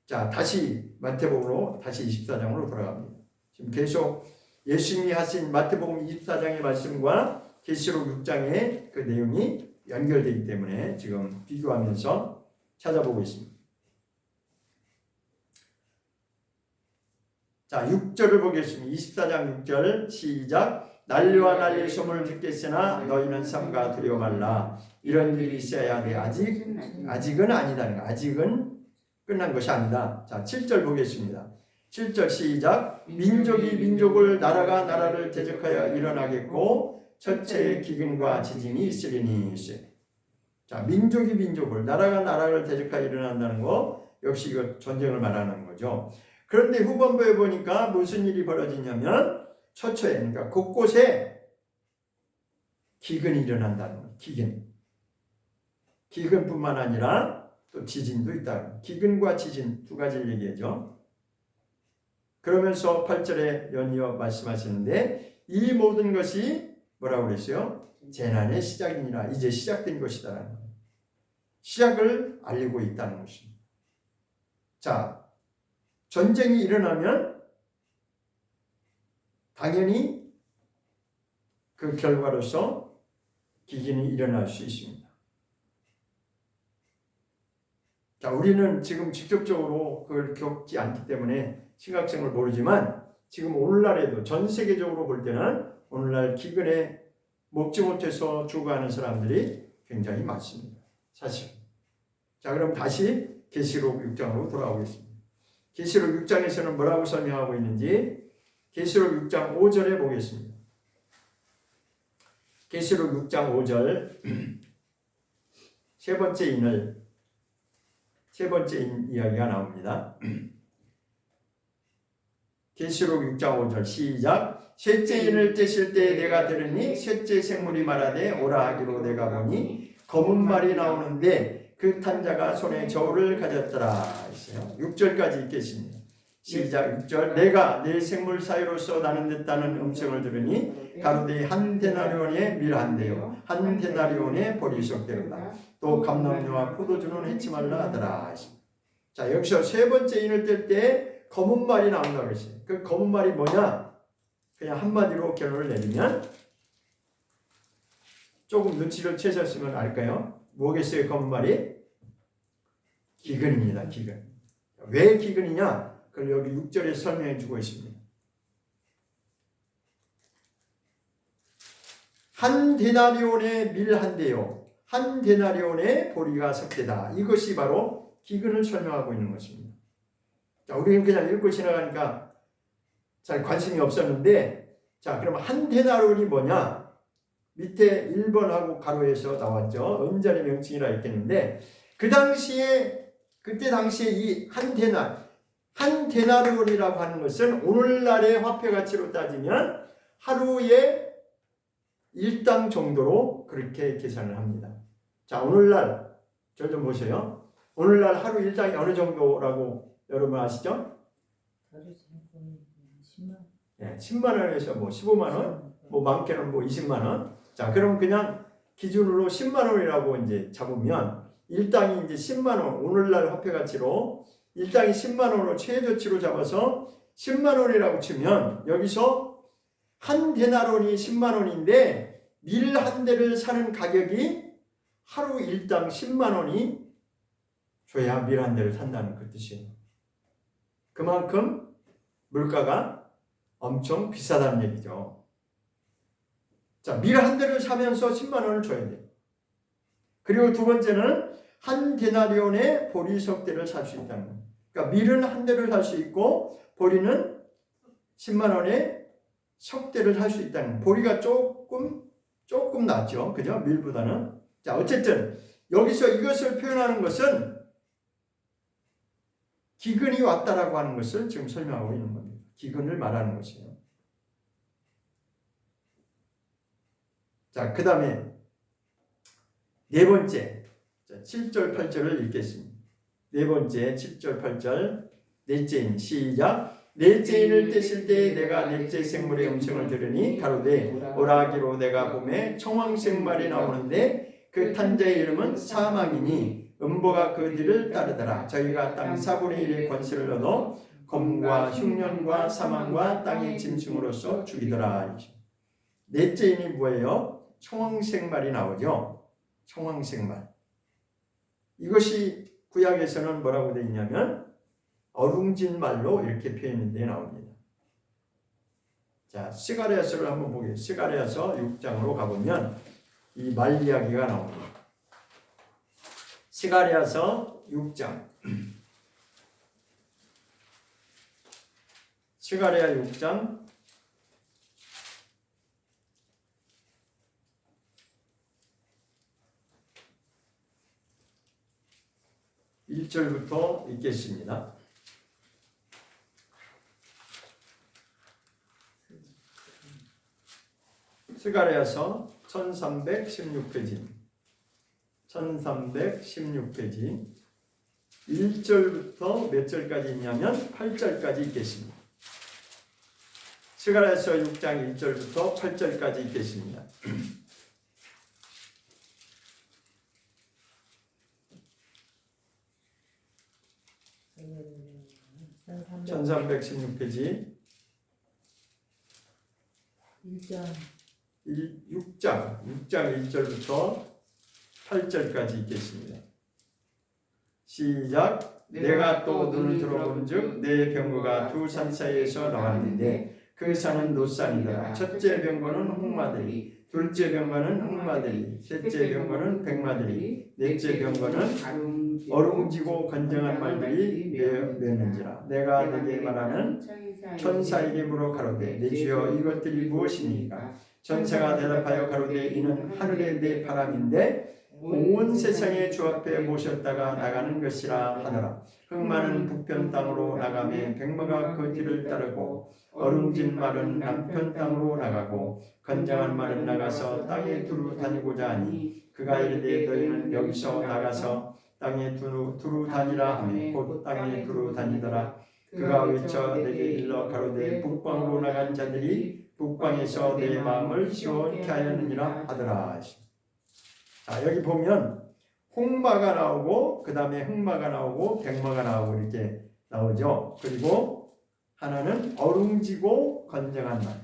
자, 다시 마태복음으로 다시 24장으로 돌아갑니다. 지금 계속 예수님이 하신 마태복음 24장의 말씀과 계시록 6장의 그 내용이 연결되기 때문에 지금 비교하면서 찾아보고 있습니다. 자, 6절을 보겠습니다. 24장 6절 시작. 난리와 난리의 소문을 듣겠으나 너희는 삼가 두려워 말라. 이런 일이 있어야 돼. 아직은 아니다는 거. 아직은 끝난 것이 아니다. 자, 7절 보겠습니다. 7절 시작. 민족이 민족을 나라가 나라를 대적하여 일어나겠고 첫째 기근과 지진이 있으리니. 자, 민족이 민족을 나라가 나라를 대적하여 일어난다는 거 역시 이거 전쟁을 말하는 거죠. 그런데 후반부에 보니까 무슨 일이 벌어지냐면 처처에 그러니까 곳곳에 기근이 일어난다는 거예요. 기근뿐만 아니라 또 지진도 있다. 기근과 지진 두 가지를 얘기하죠. 그러면서 8절에 연이어 말씀하시는데 이 모든 것이 뭐라고 그랬어요? 재난의 시작이니라. 이제 시작된 것이다라는 거예요. 시작을 알리고 있다는 것입니다. 자, 전쟁이 일어나면 당연히 그 결과로서 기근이 일어날 수 있습니다. 자, 우리는 지금 직접적으로 그걸 겪지 않기 때문에 심각성을 모르지만 지금 오늘날에도 전 세계적으로 볼 때는 오늘날 기근에 먹지 못해서 죽어가는 사람들이 굉장히 많습니다. 사실. 자, 그럼 다시 계시록 6장으로 돌아오겠습니다. 계시록 6장에서는 뭐라고 설명하고 있는지 계시록 6장 5절에 보겠습니다. 계시록 6장 5절 세 번째 인 이야기가 나옵니다. 계시록 6장 5절 시작. 셋째 인을 떼실 때 내가 들으니 셋째 생물이 말하되 오라 하기로 내가 보니 검은 말이 나오는데 그 탄 자가 손에 저울을 가졌더라. 6절까지 읽겠습니다. 시작. 6절 내가 내 생물 사이로서 나는 듯다는 음성을 들으니 가로되 한 데나리온의 밀 한 대요 한 데나리온의 보리석대로다. 또 감람류와 포도주는 해치 말라 하더라. 자, 여기서 세 번째 인을 뗄 때 검은 말이 나온다고 그랬어요. 그 검은 말이 뭐냐? 그냥 한마디로 결론을 내리면 조금 눈치를 채셨으면 알까요? 뭐겠어요? 검은 말이? 기근입니다. 기근. 왜 기근이냐? 그걸 여기 6절에 설명해 주고 있습니다. 한 데나리온의 밀 한 대요 한 데나리온의 보리가 석대다. 이것이 바로 기근을 설명하고 있는 것입니다. 자, 우리는 그냥 읽고 지나가니까 잘 관심이 없었는데, 자, 그럼 한 데나리온이 뭐냐? 밑에 1번하고 가로에서 나왔죠. 은자리 명칭이라 했겠는데, 그때 당시에 이 한 데나리온이라고 하는 것은 오늘날의 화폐 가치로 따지면 하루에 1당 정도로 그렇게 계산을 합니다. 자, 오늘날 저 좀 보세요. 오늘날 하루 1당이 어느 정도라고 여러분 아시죠? 10만. 네, 10만 원에서 뭐 15만 원, 뭐 많게는 뭐 20만 원. 자, 그럼 그냥 기준으로 10만 원이라고 이제 잡으면 일당이 이제 10만 원, 오늘날 화폐 가치로 일당이 10만 원으로 최저치로 잡아서 10만 원이라고 치면 여기서 한 데나리온이 10만 원인데 밀 한 대를 사는 가격이 하루 일당 10만 원이 줘야 밀 한 대를 산다는 그 뜻이에요. 그만큼 물가가 엄청 비싸다는 얘기죠. 자, 밀 한 대를 사면서 10만 원을 줘야 돼요. 그리고 두 번째는 한 데나리온의 보리석대를 살 수 있다는 거예요. 그러니까 밀은 한 대를 살 수 있고 보리는 10만 원의 석대를 살 수 있다는 거예요. 보리가 조금 낫죠. 그죠? 밀보다는. 자, 어쨌든 여기서 이것을 표현하는 것은 기근이 왔다라고 하는 것을 지금 설명하고 있는 겁니다. 기근을 말하는 것이에요. 자, 그 다음에 네 번째 7절 8절을 읽겠습니다. 네 번째 7절 8절 넷째인 시작. 넷째 인을 떼실 때 내가 넷째 생물의 음성을 들으니 가로되 오라 하기로 내가 봄에 청황색 말이 나오는데 그 탄자의 이름은 사망이니 음보가 그 뒤를 따르더라. 저희가 땅 4분의 1의 권세를 얻어 검과 흉년과 사망과 땅의 짐승으로서 죽이더라. 넷째 인이 뭐예요? 청황색 말이 나오죠. 청황색 말. 이것이 구약에서는 뭐라고 되어 있냐면 어룽진 말로 이렇게 표현이 되어 나옵니다. 자, 스가랴서를 한번 보겠습니다. 스가랴서 6장으로 가보면 이 말 이야기가 나옵니다. 스가랴서 6장. 스가랴 6장 1절부터 읽겠습니다. 스가랴서 1316페이지 1316페이지 1절부터 몇 절까지 있냐면 8절까지 읽겠습니다. 스가랴서 6장 1절부터 8절까지 읽겠습니다. 1316페이지 6장 1절부터 8절까지 읽겠습니다. 시작. 내가 또 눈을 들어본즉 내 병거가 두 산 사이에서 나왔는데 그 산은 노산이더라. 첫째 병거는 홍마들이, 둘째 병거는 흑마들이, 셋째 병거는 백마들이, 넷째 병거는 어룽지고 건정한 말들이 되었는지라. 내가 내게 말하는 천사에게 물어 가로되 내 주여 이것들이 무엇입니까? 천사가 대답하여 가로되 이는 하늘의 내 바람인데 온 세상의 주 앞에 모셨다가 나가는 것이라 하더라. 흑마는 북편 땅으로 나가매 백마가 그 뒤를 따르고 어룽진 말은 남편 땅으로 나가고 건장한 말은 나가서 땅에 두루 다니고자 하니 그가 이르되 너희는 여기서 나가서 땅에 두루 다니라 하며 곧 땅에 두루 다니더라. 그가 외쳐 내게 일러 가로되 북방으로 나간 자들이 북방에서 내 마음을 시원케 하였느니라 하더라. 자, 여기 보면 홍마가 나오고 그 다음에 흑마가 나오고 백마가 나오고 이렇게 나오죠. 그리고 하나는 어룽지고 건장한 말.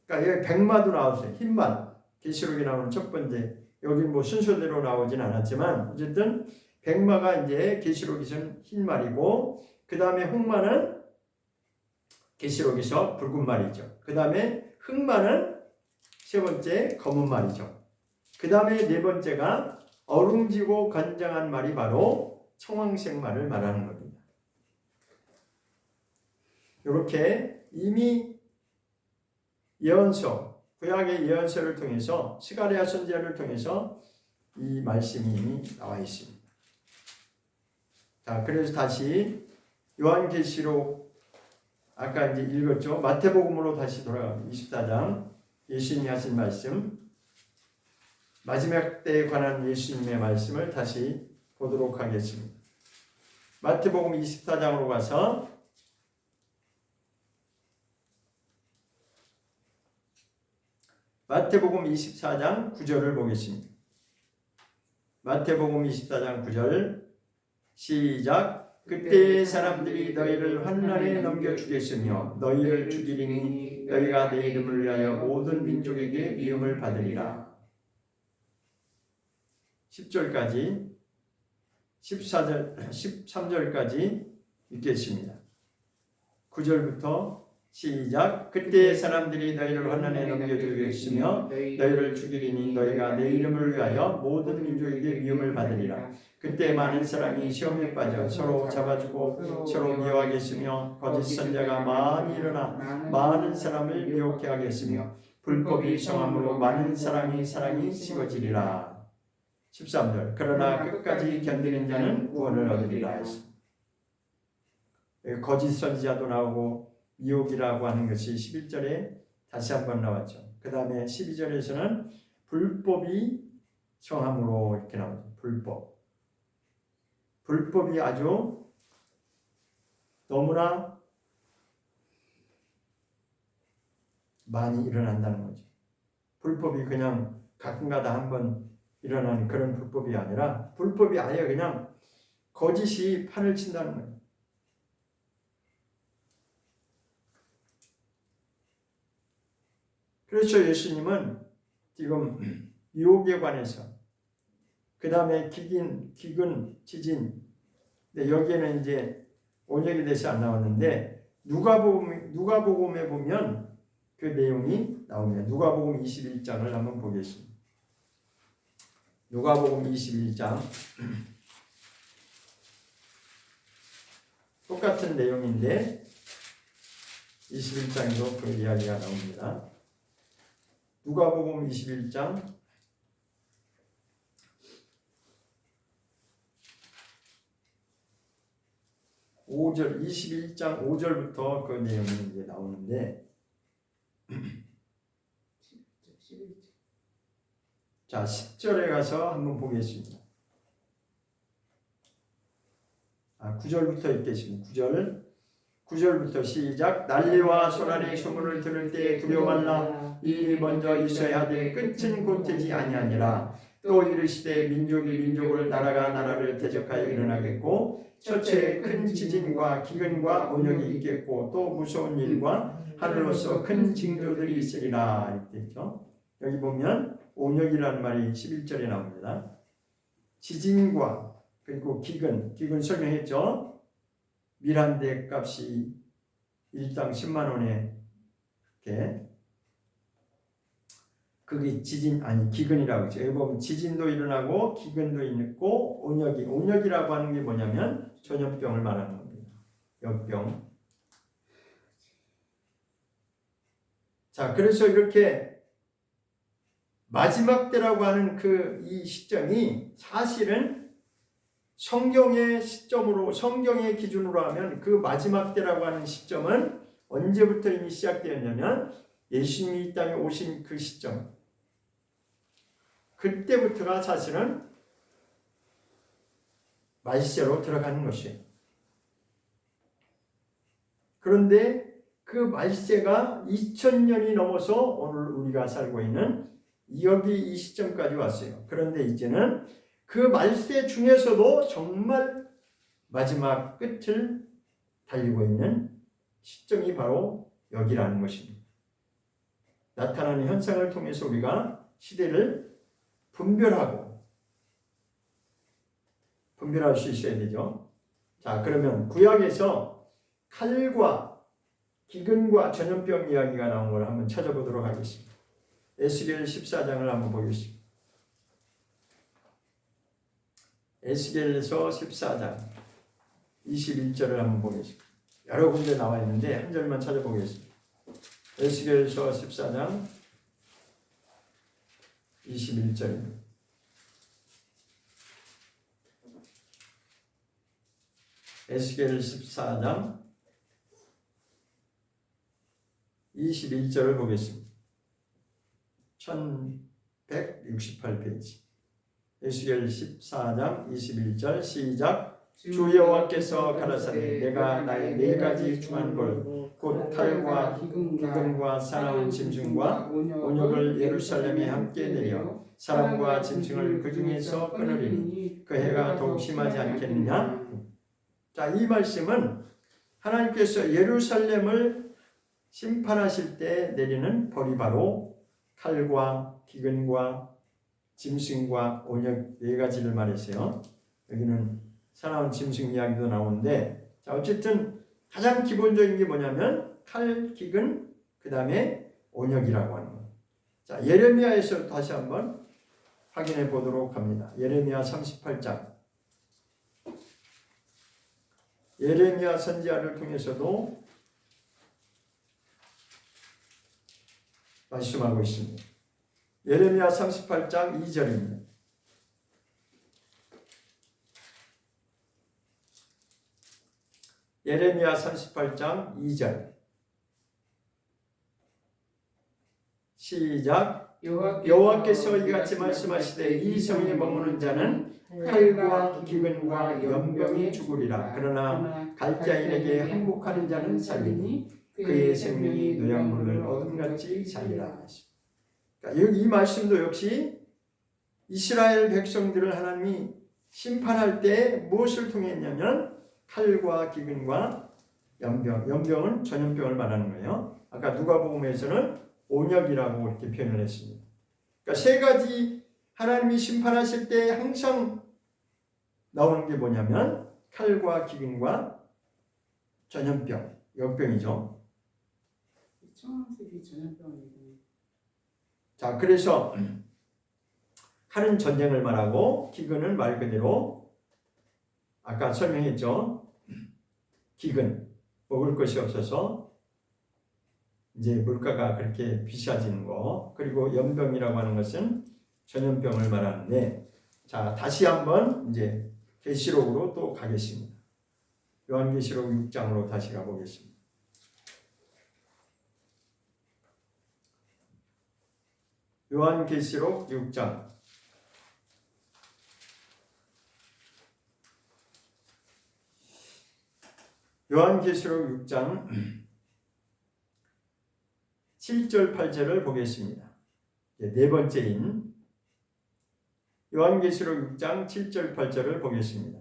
그러니까 여기 백마도 나왔어요. 흰말. 계시록에 나오는 첫 번째. 여기 뭐 순서대로 나오진 않았지만 어쨌든 백마가 이제 계시록에서는 흰말이고 그 다음에 홍마는 계시록에서 붉은 말이죠. 그 다음에 흑마는 세 번째 검은 말이죠. 그 다음에 네 번째가 어룽지고 건장한 말이 바로 청황색 말을 말하는 겁니다. 이렇게 이미 예언서, 구약의 예언서를 통해서 스가랴 선지자를 통해서 이 말씀이 이미 나와 있습니다. 자, 그래서 다시 요한계시록 아까 이제 읽었죠. 마태복음으로 다시 돌아갑니다. 24장 예수님이 하신 말씀, 마지막 때에 관한 예수님의 말씀을 다시 보도록 하겠습니다. 마태복음 24장으로 가서 마태복음 24장 9절을 보겠습니다. 마태복음 24장 9절 시작. 그때 사람들이 너희를 환난에 넘겨주겠으며 너희를 죽이리니 너희가 내 이름을 위하여 모든 민족에게 미움을 받으리라. 10절까지 13절까지 읽겠습니다. 9절부터 시작. 그때 사람들이 너희를 환난에 넘겨주겠으며 너희를 죽이리니 너희가 내 이름을 위하여 모든 민족에게 미움을 받으리라. 그때 많은 사람이 시험에 빠져 서로 잡아주고 서로 미워하겠으며 거짓 선자가 많이 일어나 많은 사람을 미혹해 하겠으며 불법이 성함으로 많은 사람이 사랑이 식어지리라. 13절. 그러나 끝까지 견디는 자는 구원을 얻으리라. 거짓 선지자도 나오고 미혹이라고 하는 것이 11절에 다시 한번 나왔죠. 그 다음에 12절에서는 불법이 성함으로 이렇게 나오죠. 불법이 아주 너무나 많이 일어난다는 거죠. 불법이 그냥 가끔가다 한번 일어나는 그런 불법이 아니라 불법이 아예 그냥 거짓이 판을 친다는 거예요. 그렇죠. 예수님은 지금 유혹에 관해서 그 다음에 기근, 지진 여기에는 이제 온역에 대해서 안 나왔는데 누가복음에 보면 그 내용이 나옵니다. 누가복음 21장을 한번 보겠습니다. 누가복음 21장 똑같은 내용인데 21장에도 그 이야기가 나옵니다. 누가복음 21장 5절 21장 5절부터 그 내용이 이제 나오는데 자 10절에 가서 한번 보겠습니다. 9절부터 읽겠습니다. 9절부터 시작. 난리와 소란의 소문을 들을 때 두려워 말라. 이 일이 먼저 있어야 하되 끝은 곧 되지 아니하니라. 또 이르시되 민족이 민족을 나라가 나라를 대적하여 일어나겠고 첫째 큰 지진과 기근과 온역이 있겠고 또 무서운 일과 하늘로서 큰 징조들이 있으리라. 이렇게 했죠. 여기 보면 온역이라는 말이 11절에 나옵니다. 지진과 그리고 기근 설명했죠. 밀 한 대 값이 일당 10만 원에 이렇게 그게 기근이라고 하죠. 여기 보면 지진도 일어나고 기근도 있고 온역이라고 하는 게 뭐냐면 전염병을 말하는 겁니다. 역병. 자, 그래서 이렇게 마지막 때라고 하는 이 시점이 사실은 성경의 시점으로, 성경의 기준으로 하면 그 마지막 때라고 하는 시점은 언제부터 이미 시작되었냐면 예수님이 이 땅에 오신 그 시점, 그때부터가 사실은 말세로 들어가는 것이에요. 그런데 그 말세가 2000년이 넘어서 오늘 우리가 살고 있는 여기 이 시점까지 왔어요. 그런데 이제는 그 말세 중에서도 정말 마지막 끝을 달리고 있는 시점이 바로 여기라는 것입니다. 나타나는 현상을 통해서 우리가 시대를 분별할 수 있어야 되죠. 자, 그러면 구약에서 칼과 기근과 전염병 이야기가 나온 걸 한번 찾아보도록 하겠습니다. 에스겔 14장을 한번 보겠습니다. 에스겔서 14장 21절을 한번 보겠습니다. 여러 군데 나와 있는데 한 절만 찾아보겠습니다. 에스겔서 14장 21절입니다. 에스겔 14장 21절을 보겠습니다. 1168페이지. 에스겔 14장 21절 시작. 주 여호와께서 가라사대 내가 나의 네 가지 중한 볼 곧 칼과 기근과 사나운 짐승과 온역을 예루살렘에 함께 내려 사람과 짐승을 그 중에서 끊으리니 그 해가 더욱 심하지 않겠느냐. 자, 이 말씀은 하나님께서 예루살렘을 심판하실 때 내리는 벌이 바로 칼과 기근과 짐승과 온역 네 가지를 말했어요. 여기는 사나운 짐승 이야기도 나오는데, 자, 어쨌든 가장 기본적인 게 뭐냐면 칼, 기근, 그 다음에 온역이라고 하는 거예요. 자, 예레미야에서 다시 한번 확인해 보도록 합니다. 예레미야 38장. 예레미야 선지자를 통해서도 말씀하고 있습니다. 예레미야 38장 2절입니다. 예레미야 38장 2절 시작. 여호와께서 이같이 말씀하시되 이 성에 머무는 자는 칼과 기근과 연병이 죽으리라. 그러나 갈대아인에게 항복하는 자는 살리니 그의 생명이 노량물을 어둠같이 살리라 하십니다. 그러니까 여기 이 말씀도 역시 이스라엘 백성들을 하나님이 심판할 때 무엇을 통해 했냐면 칼과 기근과 연병, 연병은 전염병을 말하는 거예요. 아까 누가복음에서는 온역이라고 이렇게 표현을 했습니다. 그러니까 세 가지 하나님이 심판하실 때 항상 나오는 게 뭐냐면 칼과 기근과 전염병, 역병이죠. 청황색이 전염병이고. 자, 그래서 칼은 전쟁을 말하고 기근은 말 그대로 아까 설명했죠. 기근, 먹을 것이 없어서 이제 물가가 그렇게 비싸지는 거, 그리고 연병이라고 하는 것은 전염병을 말하는데, 자, 다시 한번 이제 계시록으로 또 가겠습니다. 요한계시록 6장으로 다시 가보겠습니다. 요한계시록 6장. 요한계시록 6장 7절 8절을 보겠습니다. 네 번째인 요한계시록 6장 7절 8절을 보겠습니다.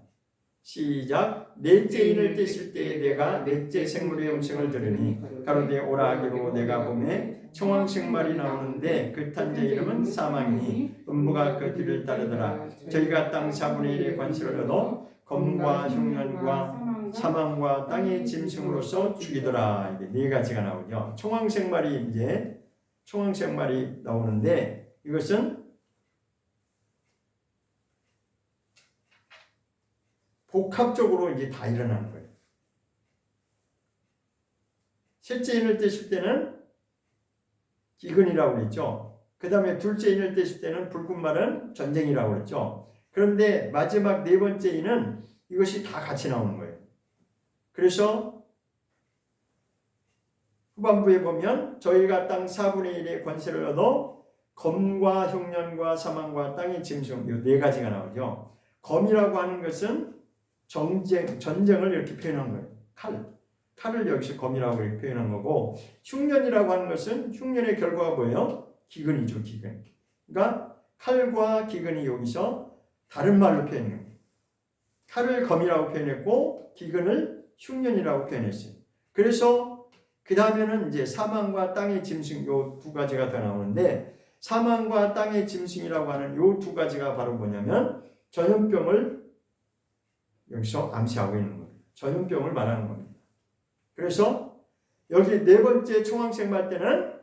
시작. 넷째 인을 떼실 때에 내가 넷째 생물의 음성을 들으니 가로되 오라 하기로 내가 보매 청황색 말이 나오는데 그 탄 자 이름은 사망이니 음부가 그 뒤를 따르더라. 저희가 땅 4분의 1의 관세를 얻어 검과 흉년과 사망과 땅의 짐승으로서 죽이더라. 이게 네 가지가 나오죠. 청황색 말이 이제 청황색 말이 나오는데 이것은 복합적으로 이제 다 일어나는 거예요. 셋째 인을 떼실 때는 기근이라고 그랬죠. 그 다음에 둘째 인을 떼실 때는 붉은 말은 전쟁이라고 그랬죠. 그런데 마지막 네 번째 인은 이것이 다 같이 나오는 거예요. 그래서 후반부에 보면 저희가 땅 4분의 1의 관세를 얻어 검과 흉년과 사망과 땅의 짐승 이 네 가지가 나오죠. 검이라고 하는 것은 전쟁을 이렇게 표현한 거예요. 칼을 여기서 검이라고 이렇게 표현한 거고, 흉년이라고 하는 것은 흉년의 결과가 뭐예요? 기근이죠, 기근. 그러니까 칼과 기근이 여기서 다른 말로 표현해요. 칼을 검이라고 표현했고 기근을 흉년이라고 표현했어요. 그래서 그 다음에는 이제 사망과 땅의 짐승 요 두 가지가 더 나오는데, 사망과 땅의 짐승이라고 하는 요 두 가지가 바로 뭐냐면 전염병을 여기서 암시하고 있는 겁니다. 전염병을 말하는 겁니다. 그래서 여기 네 번째 청황색 말 때는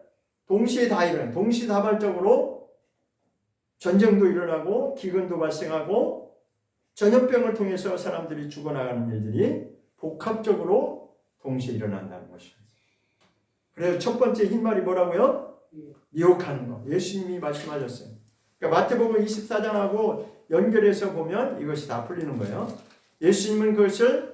동시다발적으로 전쟁도 일어나고 기근도 발생하고 전염병을 통해서 사람들이 죽어나가는 일들이 복합적으로 동시에 일어난다는 것입니다. 그래서 첫 번째 흰 말이 뭐라고요? 미혹하는 거. 예수님이 말씀하셨어요. 그러니까 마태복음 24장하고 연결해서 보면 이것이 다 풀리는 거예요. 예수님은 그것을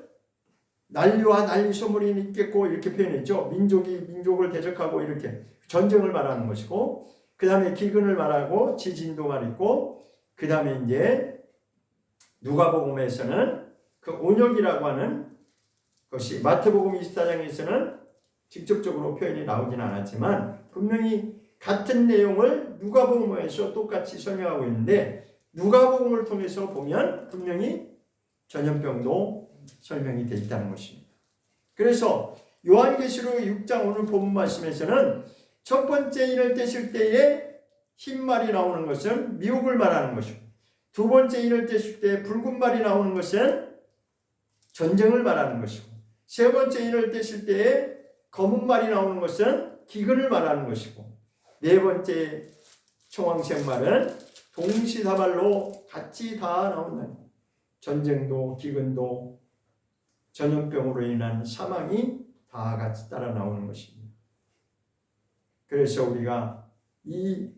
난리와 난리 소문이 있겠고 이렇게 표현했죠. 민족이 민족을 대적하고 이렇게 전쟁을 말하는 것이고, 그 다음에 기근을 말하고 지진도 말했고, 그 다음에 이제 누가복음에서는 그 온역이라고 하는 것이 마태복음 24장에서는 직접적으로 표현이 나오진 않았지만 분명히 같은 내용을 누가복음에서 똑같이 설명하고 있는데, 누가복음을 통해서 보면 분명히 전염병도 설명이 되어 있다는 것입니다. 그래서 요한계시록 6장 오늘 본문 말씀에서는 첫 번째 인을 떼실 때에 흰 말이 나오는 것은 미혹을 말하는 것이고, 두 번째 인을 떼실 때 붉은 말이 나오는 것은 전쟁을 말하는 것이고, 세 번째 인을 떼실 때에 검은 말이 나오는 것은 기근을 말하는 것이고, 네 번째 청황색 말은 동시다발로 같이 다 나온다. 전쟁도 기근도 전염병으로 인한 사망이 다 같이 따라 나오는 것입니다. 그래서 우리가 이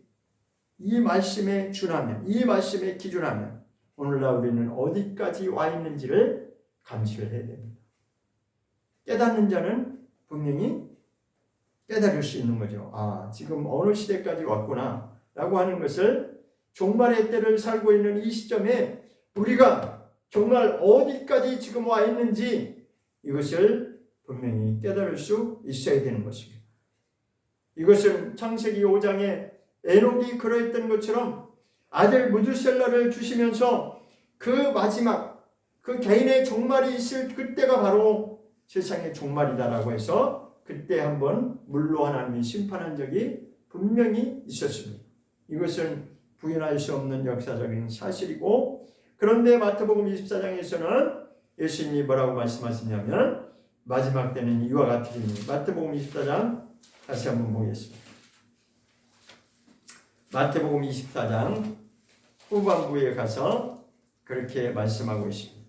말씀에 준하면, 이 말씀에 기준하면 오늘날 우리는 어디까지 와 있는지를 감시를 해야 됩니다. 깨닫는 자는 분명히 깨달을 수 있는 거죠. 아, 지금 어느 시대까지 왔구나 라고 하는 것을, 종말의 때를 살고 있는 이 시점에 우리가 정말 어디까지 지금 와 있는지 이것을 분명히 깨달을 수 있어야 되는 것입니다. 이것은 창세기 5장에 에녹이 그러했던 것처럼 아들 무두셀라를 주시면서 그 마지막 그 개인의 종말이 있을 그때가 바로 세상의 종말이다라고 해서 그때 한번 물로 하나님이 심판한 적이 분명히 있었습니다. 이것은 부인할 수 없는 역사적인 사실이고, 그런데 마태복음 24장에서는 예수님이 뭐라고 말씀하시냐면 마지막 때는 이와 같으니, 마태복음 24장 다시 한번 보겠습니다. 마태복음 24장 후반부에 가서 그렇게 말씀하고 있습니다.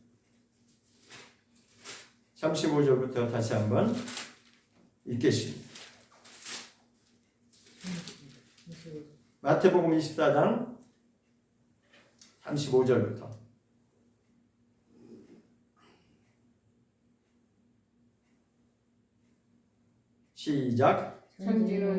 35절부터 다시 한번 읽겠습니다. 마태복음 24장 35절부터 시작.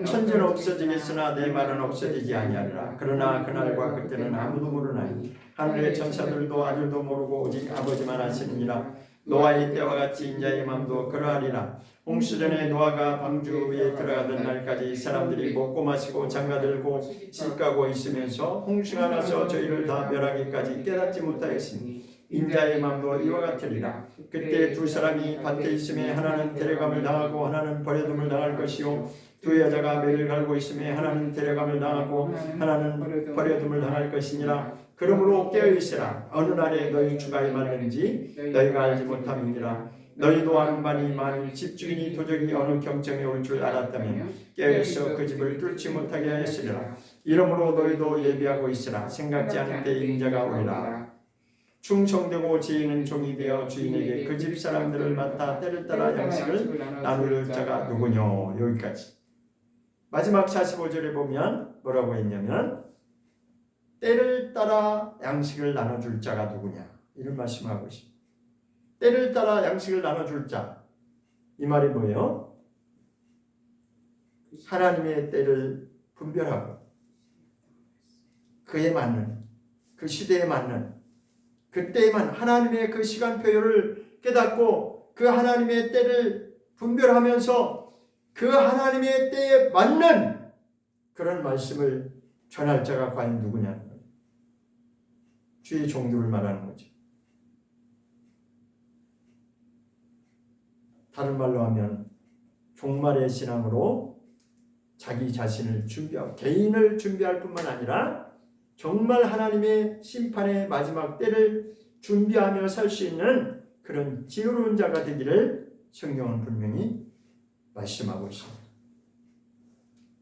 천지는 없어지겠으나 내 말은 없어지지 아니하리라. 그러나 그날과 그때는 아무도 모르나니 하늘의 천사들도 아들도 모르고 오직 아버지만 아시느니라. 노아의 때와 같이 인자의 마음도 그러하리라. 홍수전에 노아가 방주에 들어가던 날까지 사람들이 먹고 마시고 장가들고 시가고 있으면서 홍수가 나서 저희를 다 멸하기까지 깨닫지 못하였으니 인자의 마음도 이와 같으리라. 그때 두 사람이 밭에 있음에 하나는 데려감을 당하고 하나는 버려둠을 당할 것이요 두 여자가 매를 갈고 있음에 하나는 데려감을 당하고 하나는 버려둠을 당할 것이니라. 그러므로 깨어있으라. 어느 날에 너희 주가 임하는지 너희가 알지 못함이니라. 너희도 아는 바니 만일 집주인이 도적이 어느 경정에 올 줄 알았다면 깨어있어 그 집을 뚫지 못하게 하였으리라. 이러므로 너희도 예비하고 있으라. 생각지 않을 때 인자가 오리라. 충성되고 지혜는 종이 되어 주인에게 그 집 사람들을 맡아 때를 따라 양식을 나눌 자가 누구뇨. 여기까지. 마지막 45절에 보면 뭐라고 했냐면 때를 따라 양식을 나눠줄 자가 누구냐, 이런 말씀하고 있습니다. 때를 따라 양식을 나눠줄 자, 이 말이 뭐예요? 하나님의 때를 분별하고 그에 맞는, 그 시대에 맞는, 그때에만 하나님의 그 시간표를 깨닫고 그 하나님의 때를 분별하면서 그 하나님의 때에 맞는 그런 말씀을 전할 자가 과연 누구냐, 주의 종들을 말하는 거죠. 다른 말로 하면 종말의 신앙으로 자기 자신을 준비하고 개인을 준비할 뿐만 아니라 정말 하나님의 심판의 마지막 때를 준비하며 살 수 있는 그런 지혜로운 자가 되기를 성경은 분명히 말씀하고 있습니다.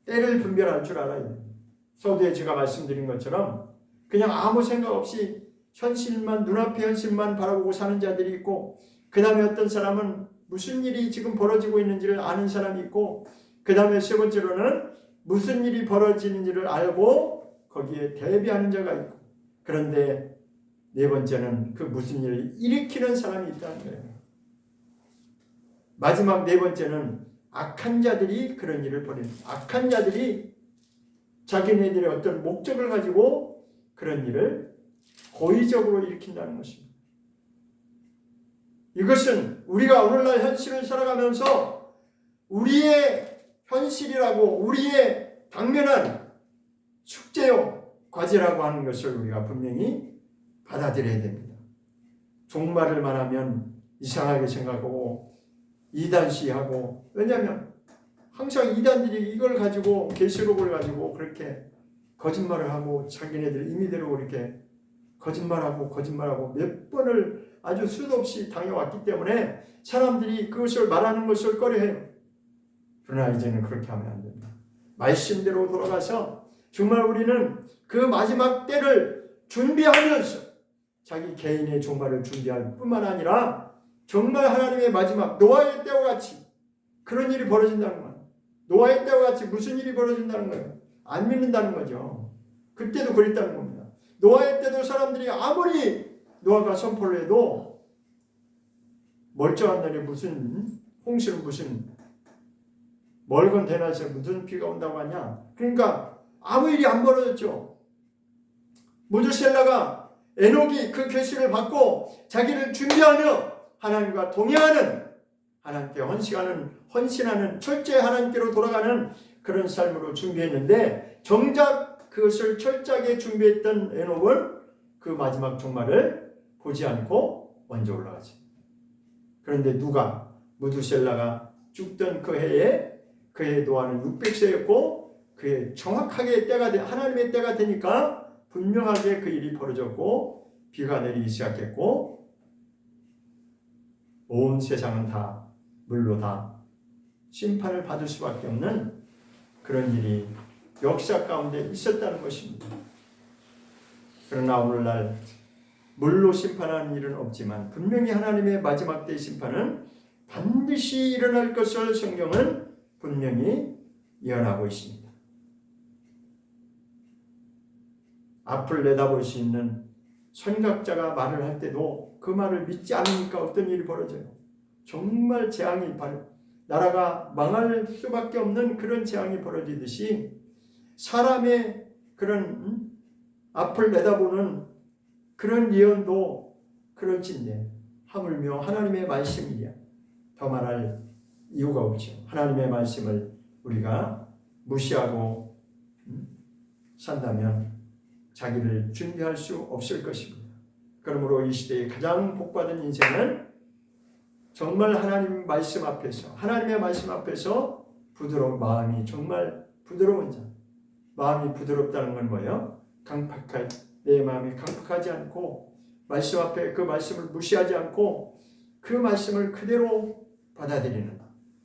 때를 분별할 줄 알아야 됩니다. 서두에 제가 말씀드린 것처럼 그냥 아무 생각 없이 현실만, 눈앞의 현실만 바라보고 사는 자들이 있고, 그 다음에 어떤 사람은 무슨 일이 지금 벌어지고 있는지를 아는 사람이 있고, 그 다음에 세 번째로는 무슨 일이 벌어지는지를 알고 거기에 대비하는 자가 있고, 그런데 네 번째는 그 무슨 일을 일으키는 사람이 있다는 거예요. 마지막 네 번째는 악한 자들이 그런 일을 벌이는, 악한 자들이 자기네들의 어떤 목적을 가지고 그런 일을 고의적으로 일으킨다는 것입니다. 이것은 우리가 오늘날 현실을 살아가면서 우리의 현실이라고, 우리의 당면한 숙제요, 과제라고 하는 것을 우리가 분명히 받아들여야 됩니다. 종말을 말하면 이상하게 생각하고 이단시하고, 왜냐하면 항상 이단들이 이걸 가지고, 계시록을 가지고 그렇게 거짓말을 하고 자기네들 임의대로 이렇게 거짓말하고 몇 번을 아주 수도 없이 당해왔기 때문에 사람들이 그것을 말하는 것을 꺼려해요. 그러나 이제는 그렇게 하면 안 됩니다. 말씀대로 돌아가서 정말 우리는 그 마지막 때를 준비하면서 자기 개인의 종말을 준비할 뿐만 아니라 정말 하나님의 마지막 노아의 때와 같이 그런 일이 벌어진다는 거예요. 노아의 때와 같이 무슨 일이 벌어진다는 거예요? 안 믿는다는 거죠. 그때도 그랬다는 겁니다. 노아의 때도 사람들이 아무리 노아가 선포를 해도 멀쩡한 날에 무슨 홍수는 무슨 멀건 대낮에 무슨 비가 온다고 하냐. 그러니까 아무 일이 안 벌어졌죠. 무두셀라가 에녹이 그 계시를 받고 자기를 준비하며 하나님과 동행하는 하나님께 헌신하는 철저히 하나님께로 돌아가는 그런 삶으로 준비했는데 정작 그것을 철저하게 준비했던 에녹은 그 마지막 종말을 보지 않고 먼저 올라가지. 그런데 누가 무두셀라가 죽던 그 해에 그의 노아는 600세였고 그의 정확하게 하나님의 때가 되니까 분명하게 그 일이 벌어졌고 비가 내리기 시작했고 온 세상은 다 물로 다 심판을 받을 수밖에 없는 그런 일이 역사 가운데 있었다는 것입니다. 그러나 오늘날 물로 심판하는 일은 없지만 분명히 하나님의 마지막 때의 심판은 반드시 일어날 것을 성경은 분명히 예언하고 있습니다. 앞을 내다볼 수 있는 선각자가 말을 할 때도 그 말을 믿지 않으니까 어떤 일이 벌어져요. 정말 재앙이 나라가 망할 수밖에 없는 그런 재앙이 벌어지듯이 사람의 그런 앞을 내다보는 그런 예언도 그럴진데 하물며 하나님의 말씀이야 더 말할 이유가 없죠. 하나님의 말씀을 우리가 무시하고 산다면 자기를 준비할 수 없을 것입니다. 그러므로 이 시대의 가장 복받은 인생은 정말 하나님의 말씀 앞에서 부드러운 마음이 정말 부드러운 자. 마음이 부드럽다는 건 뭐예요? 내 마음이 강팍하지 않고 말씀 앞에 그 말씀을 무시하지 않고 그 말씀을 그대로 받아들이는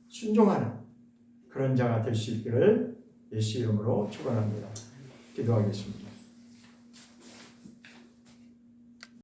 순종하는 그런 자가 될 수 있기를 예수 이름으로 축원합니다. 기도하겠습니다.